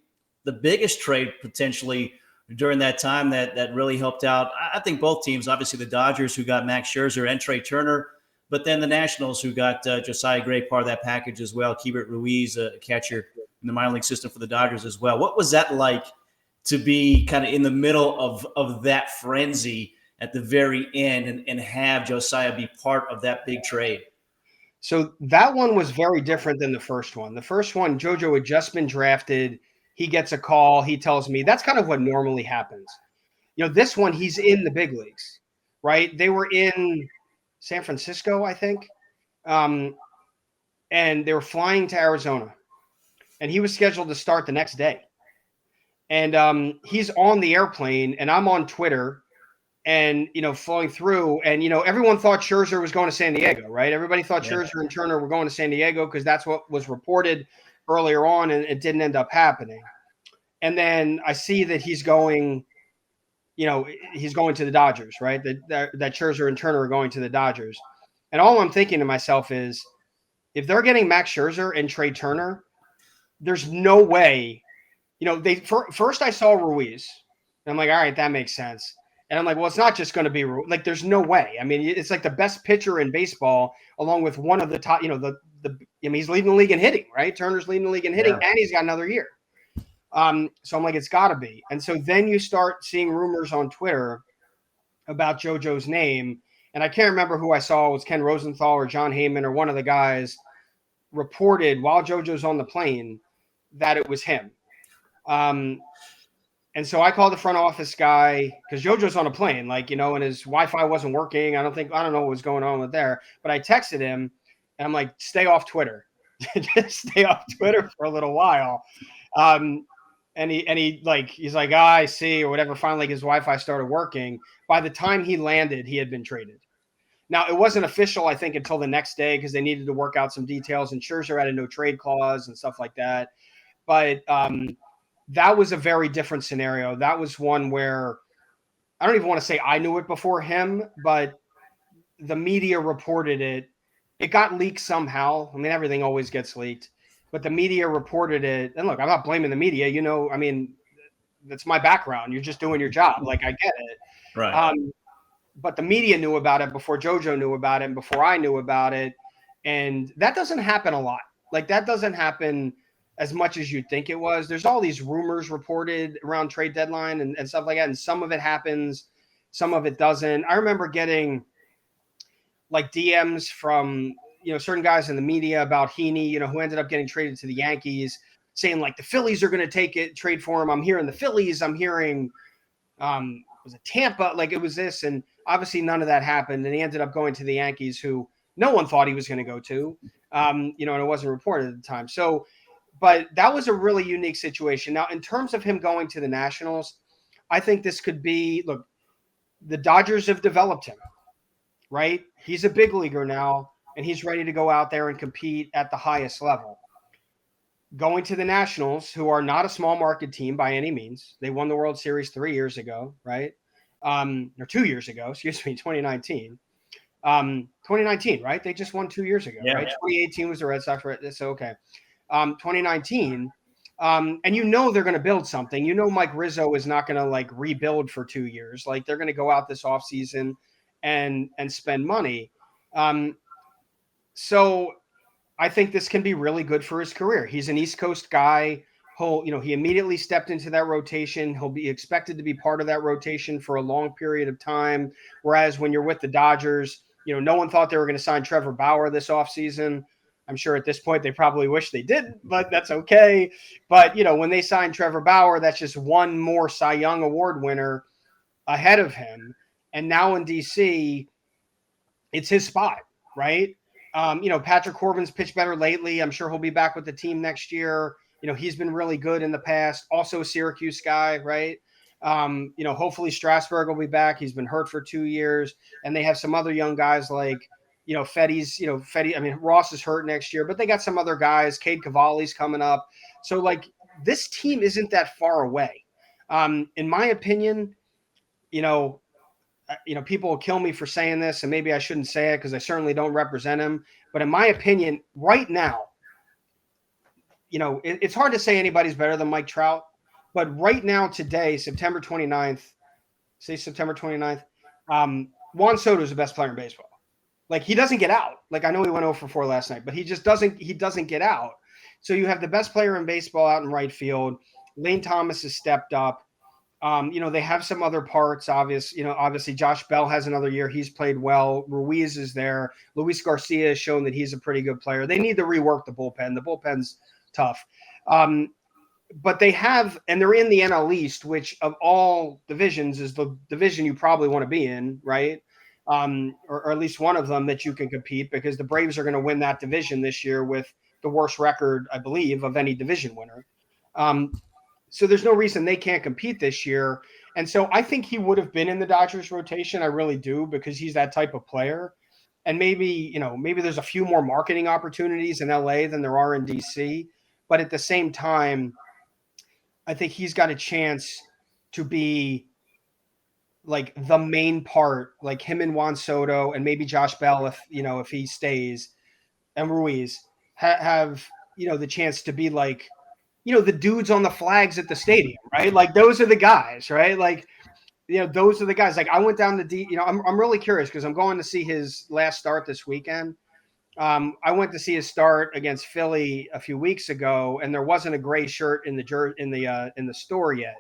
the biggest trade potentially during that time that really helped out. I think both teams, obviously the Dodgers, who got Max Scherzer and Trey Turner, but then the Nationals, who got Josiah Gray, part of that package as well. Keibert Ruiz, a catcher in the minor league system for the Dodgers as well. What was that like to be kind of in the middle of that frenzy at the very end and have Josiah be part of that big trade? So that one was very different than the first one. The first one, JoJo had just been drafted. He gets a call. He tells me that's kind of what normally happens. This one, he's in the big leagues, right? They were in San Francisco, I think. And they were flying to Arizona, and he was scheduled to start the next day. And he's on the airplane, and I'm on Twitter and, flowing through, and, everyone thought Scherzer was going to San Diego, right? Everybody thought Scherzer and Turner were going to San Diego because that's what was reported earlier on, and it didn't end up happening. And then I see that he's going to the Dodgers, right? That Scherzer and Turner are going to the Dodgers. And all I'm thinking to myself is, if they're getting Max Scherzer and Trey Turner, there's no way, first I saw Ruiz, and I'm like, all right, that makes sense. And I'm like, well, it's not just going to be like, there's no way. I mean, it's like the best pitcher in baseball, along with one of the top, he's leading the league in hitting, right? Turner's leading the league in hitting, and he's got another year. So I'm like, it's got to be. And so then you start seeing rumors on Twitter about JoJo's name, and I can't remember who I saw, it was Ken Rosenthal or John Heyman or one of the guys reported while JoJo's on the plane that it was him. And so I called the front office guy because JoJo's on a plane, like, and his Wi-Fi wasn't working. I don't know what was going on with there, but I texted him and I'm like, stay off Twitter. Just stay off Twitter for a little while. And he's like, I see, or whatever. Finally, his Wi-Fi started working. By the time he landed, he had been traded. Now, it wasn't official, I think, until the next day because they needed to work out some details. And Scherzer had a no trade clause and stuff like that. But that was a very different scenario. That was one where I don't even want to say I knew it before him, but the media reported it. It got leaked somehow. I mean, everything always gets leaked, but the media reported it. And look, I'm not blaming the media. I mean, that's my background. You're just doing your job. Like, I get it. Right. But the media knew about it before JoJo knew about it and before I knew about it. And that doesn't happen a lot. Like, that doesn't happen as much as you'd think it was. There's all these rumors reported around trade deadline and stuff like that. And some of it happens, some of it doesn't. I remember getting like DMs from, certain guys in the media about Heaney, who ended up getting traded to the Yankees, saying like the Phillies are going to trade for him. I'm hearing the Phillies. I'm hearing, was it Tampa? Like it was this. And obviously none of that happened. And he ended up going to the Yankees, who no one thought he was going to go to, and it wasn't reported at the time. So, but that was a really unique situation. Now, in terms of him going to the Nationals, I think this could be, look, the Dodgers have developed him, right? He's a big leaguer now, and he's ready to go out there and compete at the highest level. Going to the Nationals, who are not a small market team by any means. They won the World Series 3 years ago, right? Or 2 years ago, 2019. 2019, right? They just won 2 years ago, right? Yeah. 2018 was the Red Sox, right? So, okay. 2019, and they're going to build something. Mike Rizzo is not going to like rebuild for 2 years. Like they're going to go out this offseason and spend money. So I think this can be really good for his career. He's an East Coast guy. He immediately stepped into that rotation. He'll be expected to be part of that rotation for a long period of time. Whereas when you're with the Dodgers, no one thought they were going to sign Trevor Bauer this offseason. I'm sure at this point they probably wish they didn't, but that's okay. But, when they signed Trevor Bauer, that's just one more Cy Young Award winner ahead of him. And now in D.C., it's his spot, right? Patrick Corbin's pitched better lately. I'm sure he'll be back with the team next year. He's been really good in the past. Also a Syracuse guy, right? Hopefully Strasburg will be back. He's been hurt for 2 years. And they have some other young guys like, Fetty. I mean, Ross is hurt next year, but they got some other guys. Cade Cavalli's coming up. So, like, this team isn't that far away. In my opinion, people will kill me for saying this, and maybe I shouldn't say it because I certainly don't represent him. But in my opinion, right now, it's hard to say anybody's better than Mike Trout. But right now, today, September 29th, Juan Soto is the best player in baseball. Like, he doesn't get out. Like, I know he went 0 for 4 last night, but he doesn't get out. So you have the best player in baseball out in right field. Lane Thomas has stepped up. They have some other parts, obviously Josh Bell has another year. He's played well. Ruiz is there. Luis Garcia has shown that he's a pretty good player. They need to rework the bullpen. The bullpen's tough. But they have, and they're in the NL East, which of all divisions is the division you probably want to be in, right? Or at least one of them that you can compete, because the Braves are going to win that division this year with the worst record, I believe, of any division winner. So there's no reason they can't compete this year. And so I think he would have been in the Dodgers rotation. I really do, because he's that type of player. And maybe there's a few more marketing opportunities in LA than there are in DC. But at the same time, I think he's got a chance to be like the main part, like him and Juan Soto and maybe Josh Bell, if he stays, and Ruiz have the chance to be like, the dudes on the flags at the stadium, right? Like, those are the guys, right? Like, those are the guys. Like, I went down to I'm really curious because I'm going to see his last start this weekend. I went to see his start against Philly a few weeks ago, and there wasn't a gray shirt in the store yet.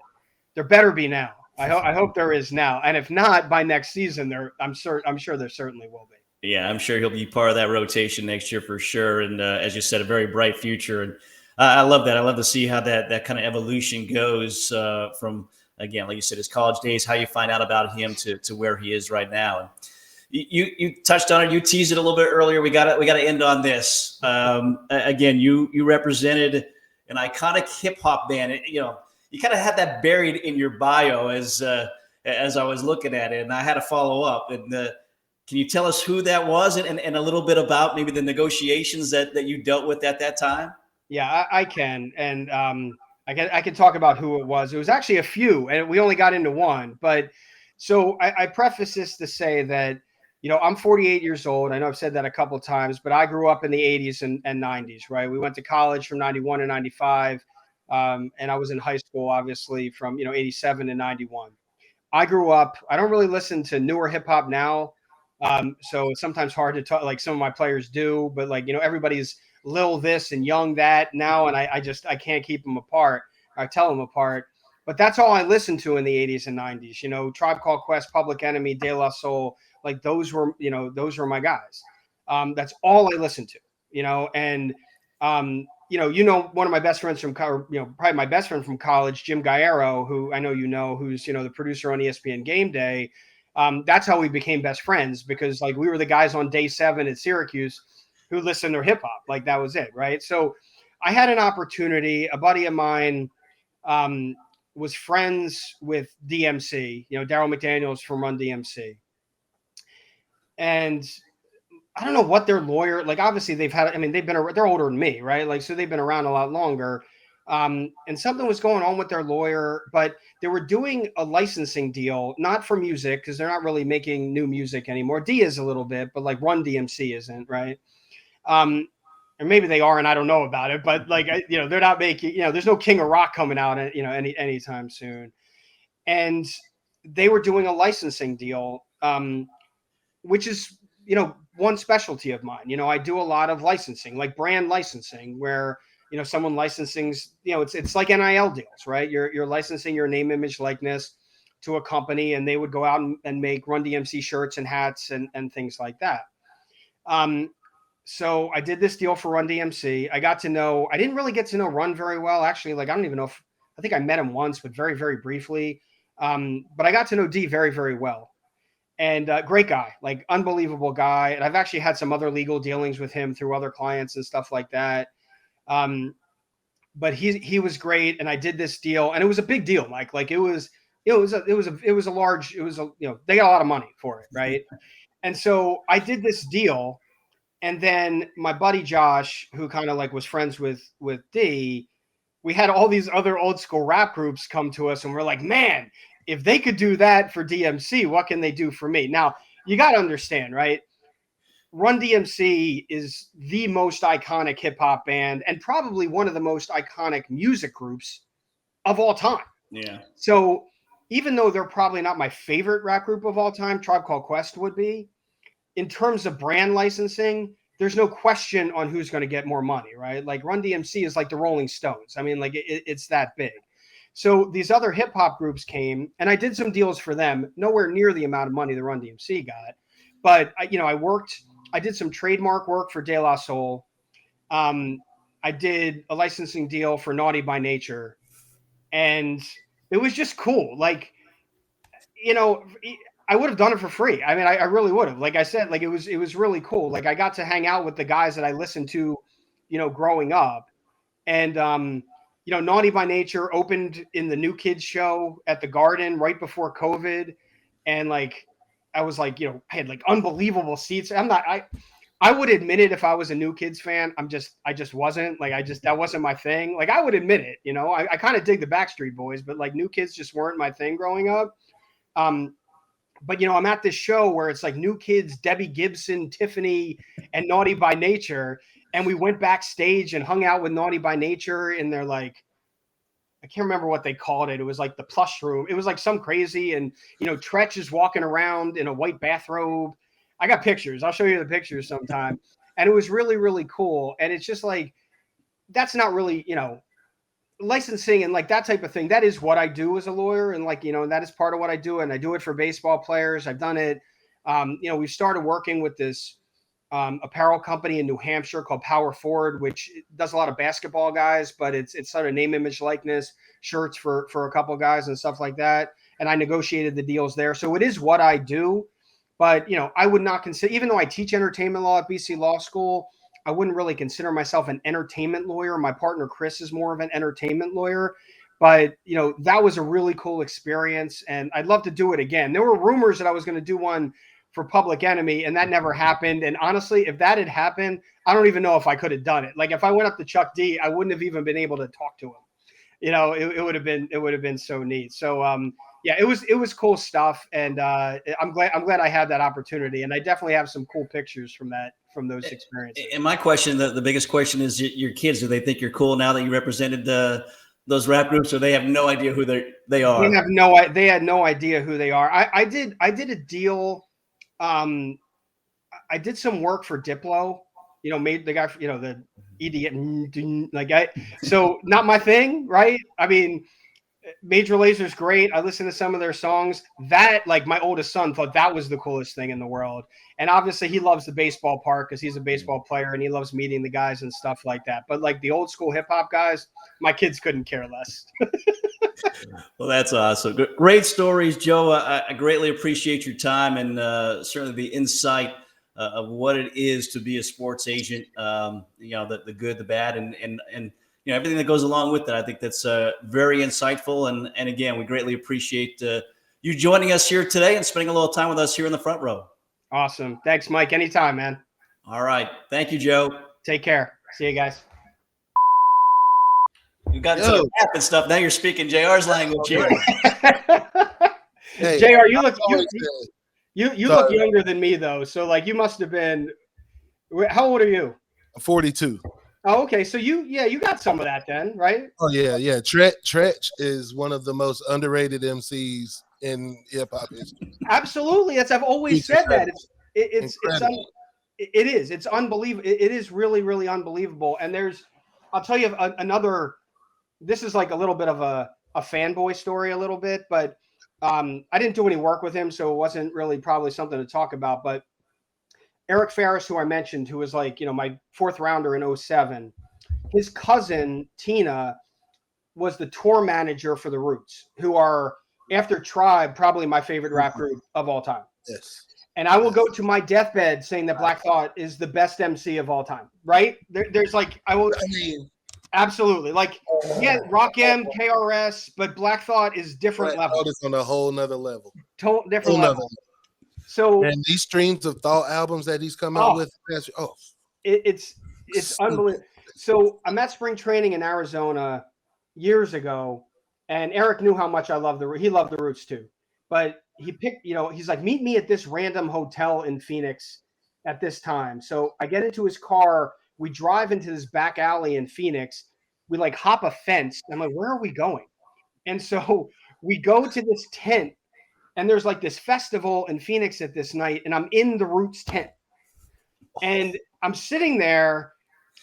There better be now. I hope there is now, and if not, by next season, I'm sure there certainly will be. Yeah, I'm sure he'll be part of that rotation next year for sure. And as you said, a very bright future. And I love that. I love to see how that kind of evolution goes from, again, like you said, his college days, how you find out about him to where he is right now. And you touched on it. You teased it a little bit earlier. We got to end on this. Again, you represented an iconic hip hop band. You kind of had that buried in your bio as I was looking at it, and I had to follow up. And can you tell us who that was and a little bit about maybe the negotiations that you dealt with at that time? Yeah, I can, and I can talk about who it was. It was actually a few, and we only got into one. But so I preface this to say that I'm 48 years old. I know I've said that a couple of times, but I grew up in the 80s and 90s. Right, we went to college from 91 to 95, and I was in high school obviously from 87 to 91. I grew up. I don't really listen to newer hip hop now. So it's sometimes hard to talk, like some of my players do, but everybody's Lil this and Young that now, and I can't keep them apart. I tell them apart, but that's all I listened to in the 80s and 90s. Tribe Called Quest, Public Enemy, De La Soul, like those were my guys. That's all I listened to. And one of my best friends from probably my best friend from college, Jim Guerrero, who I know who's the producer on ESPN Game Day. That's how we became best friends, because like we were the guys on day 7 at Syracuse who listened to hip hop. Like that was it. Right. So I had an opportunity. A buddy of mine was friends with DMC, Daryl McDaniels from Run DMC. And I don't know what their lawyer, like obviously they're older than me. Right. Like, so they've been around a lot longer. And something was going on with their lawyer, but they were doing a licensing deal, not for music, because they're not really making new music anymore. D is a little bit, but like Run DMC isn't, right? Or maybe they are, and I don't know about it, but like, they're not making, there's no King of Rock coming out, anytime soon. And they were doing a licensing deal, which is, one specialty of mine. I do a lot of licensing, like brand licensing, where someone licensing, it's like NIL deals, right? You're licensing your name, image, likeness to a company, and they would go out and make Run DMC shirts and hats and things like that. So I did this deal for Run DMC. I didn't really get to know Run very well, actually. Like, I don't even know I think I met him once, but very, very briefly. But I got to know D very, very well. And great guy, like unbelievable guy. And I've actually had some other legal dealings with him through other clients and stuff like that. But he was great, and I did this deal, and it was a big deal, Mike. Like it was they got a lot of money for it, right? And so I did this deal, and then my buddy Josh, who kind of like was friends with D, we had all these other old school rap groups come to us, and we're like, man, if they could do that for DMC, what can they do for me? Now you got to understand, right? Run DMC is the most iconic hip hop band and probably one of the most iconic music groups of all time. Yeah. So even though they're probably not my favorite rap group of all time, Tribe Called Quest would be, in terms of brand licensing, there's no question on who's going to get more money, right? Like Run DMC is like the Rolling Stones. I mean, like it's that big. So these other hip hop groups came, and I did some deals for them, nowhere near the amount of money the Run DMC got. But I did some trademark work for De La Soul. I did a licensing deal for Naughty by Nature, and it was just cool. Like, I would have done it for free. I mean, I really would have. Like I said, like it was really cool. Like I got to hang out with the guys that I listened to, growing up. And Naughty by Nature opened in the New Kids show at the Garden right before COVID. And like I was like, I had like unbelievable seats. I would admit it if I was a New Kids fan. I just wasn't. Like that wasn't my thing. Like I would admit it, I kind of dig the Backstreet Boys, but like New Kids just weren't my thing growing up. But I'm at this show where it's like New Kids, Debbie Gibson, Tiffany, and Naughty by Nature. And we went backstage and hung out with Naughty by Nature in their like, I can't remember what they called it. It was like the plush room. It was like some crazy, and Tretch is walking around in a white bathrobe. I got pictures. I'll show you the pictures sometime. And it was really, really cool. And it's just like, that's not really, licensing and like that type of thing, that is what I do as a lawyer. And like, that is part of what I do. And I do it for baseball players. I've done it. We started working with this apparel company in New Hampshire called Power Forward, which does a lot of basketball guys, but it's sort of name, image, likeness shirts for a couple of guys and stuff like that. And I negotiated the deals there. So it is what I do. But, I would not consider, even though I teach entertainment law at BC Law School, I wouldn't really consider myself an entertainment lawyer. My partner, Chris, is more of an entertainment lawyer. But, that was a really cool experience. And I'd love to do it again. There were rumors that I was going to do one for Public Enemy, and that never happened. And honestly, if that had happened, I don't even know if I could have done it. Like if I went up to Chuck D, I wouldn't have even been able to talk to him. It would have been so neat. So, yeah, it was cool stuff, and I'm glad I had that opportunity, and I definitely have some cool pictures from those experiences. And my question, the biggest question is your kids. Do they think you're cool now that you represented those rap groups, or they have no idea who they are? They had no idea who they are. I did a deal. I did some work for Diplo. Made the guy, the idiot. So not my thing, right? I mean. Major Laser's great. I listened to some of their songs. That, like, my oldest son thought that was the coolest thing in the world. And obviously he loves the baseball part because he's a baseball player and he loves meeting the guys and stuff like that. But like the old school hip hop guys, my kids couldn't care less. Well, that's awesome. Great stories, Joe. I greatly appreciate your time and certainly the insight of what it is to be a sports agent. The good, the bad, and everything that goes along with it. I think that's very insightful. And again, we greatly appreciate you joining us here today and spending a little time with us here in the front row. Awesome. Thanks, Mike. Anytime, man. All right. Thank you, Joe. Take care. See you guys. You got some rap and stuff. Now you're speaking JR's language here. Hey, JR, you look younger than me though. So like you must have been. How old are you? I'm 42. Oh, okay. So you got some of that then, right? Oh yeah. Tretch is one of the most underrated MCs in hip hop history. Absolutely. I've always said that. It is. It's unbelievable. It is really, really unbelievable. And I'll tell you another. This is like a little bit of a fanboy story, a little bit, but I didn't do any work with him, so it wasn't really probably something to talk about. But Eric Ferris, who I mentioned, who was like, my fourth rounder in 2007, his cousin, Tina, was the tour manager for the Roots, who are, after Tribe, probably my favorite rap group of all time. Yes. And I will go to my deathbed saying that Black Thought is the best MC of all time, right? There's like, absolutely. Like, yeah, Rock M, KRS, but Black Thought is different level. It's on a whole nother level. Different level. So, and these streams of Thought albums that he's come out with, it's unbelievable. So I'm at spring training in Arizona years ago, and Eric knew how much I loved he loved the Roots too. But he picked, he's like, meet me at this random hotel in Phoenix at this time. So I get into his car, we drive into this back alley in Phoenix, we like hop a fence. I'm like, where are we going? And so we go to this tent. And there's like this festival in Phoenix at this night, and I'm in the Roots tent. And I'm sitting there,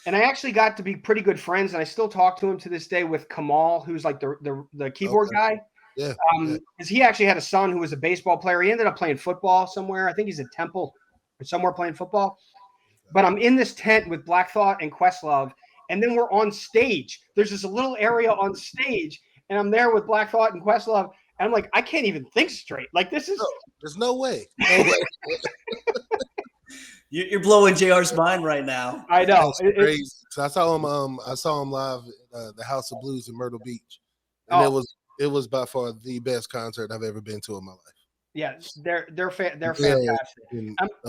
and I actually got to be pretty good friends, and I still talk to him to this day with Kamal, who's like the keyboard guy. Yeah. Because he actually had a son who was a baseball player. He ended up playing football somewhere. I think he's at Temple or somewhere playing football. But I'm in this tent with Black Thought and Questlove, and then we're on stage. There's this little area on stage, and I'm there with Black Thought and Questlove. And I'm like, I can't even think straight. Like, this is there's no way. No way. You're blowing JR's mind right now. I know. It's crazy. So I saw him live at the House of Blues in Myrtle Beach. And it was by far the best concert I've ever been to in my life. Yeah, they're fantastic.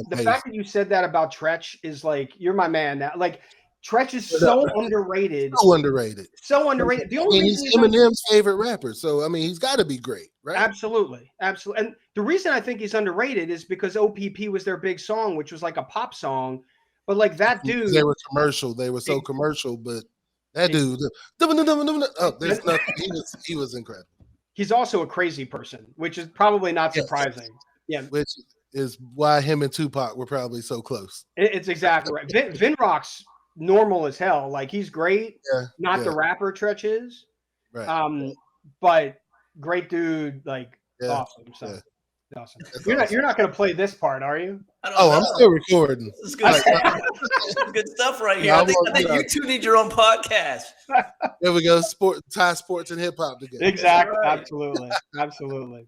The fact that you said that about Tretch is like, you're my man now. Like, Tretch is so underrated. So underrated. So underrated. The only reason he's Eminem's favorite rapper. So, I mean, he's got to be great, right? Absolutely. Absolutely. And the reason I think he's underrated is because OPP was their big song, which was like a pop song. But like that dude. They were commercial. They were so commercial. But that dude. There's nothing. He was incredible. He's also a crazy person, which is probably not surprising. Yeah. Which is why him and Tupac were probably so close. It's exactly right. Vin Rock's normal as hell. Like, he's great. Not the rapper Tretch is. Right. But great dude, like awesome. So. Yeah. Awesome. That's You're not going to play this part, are you? I don't know. I'm still recording. This is good. This is good stuff right here. Yeah, I think you two need your own podcast. There we go. Tie sports and hip hop together. Exactly. Right. Absolutely.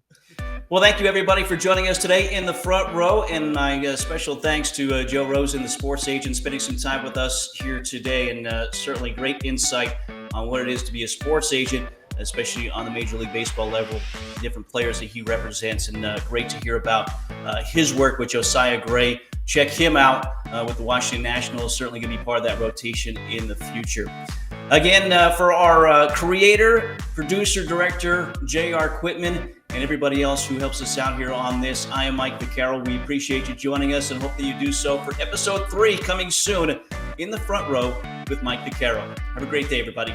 Well, thank you everybody for joining us today in the front row, and my special thanks to Joe Rosen, the sports agent, spending some time with us here today, and certainly great insight on what it is to be a sports agent, especially on the Major League Baseball level, different players that he represents, and great to hear about his work with Josiah Gray. Check him out with the Washington Nationals. Certainly going to be part of that rotation in the future. Again, for our creator, producer, director, J.R. Quitman, and everybody else who helps us out here on this, I am Mike Vaccaro. We appreciate you joining us and hope that you do so for episode 3 coming soon in the front row with Mike Vaccaro. Have a great day, everybody.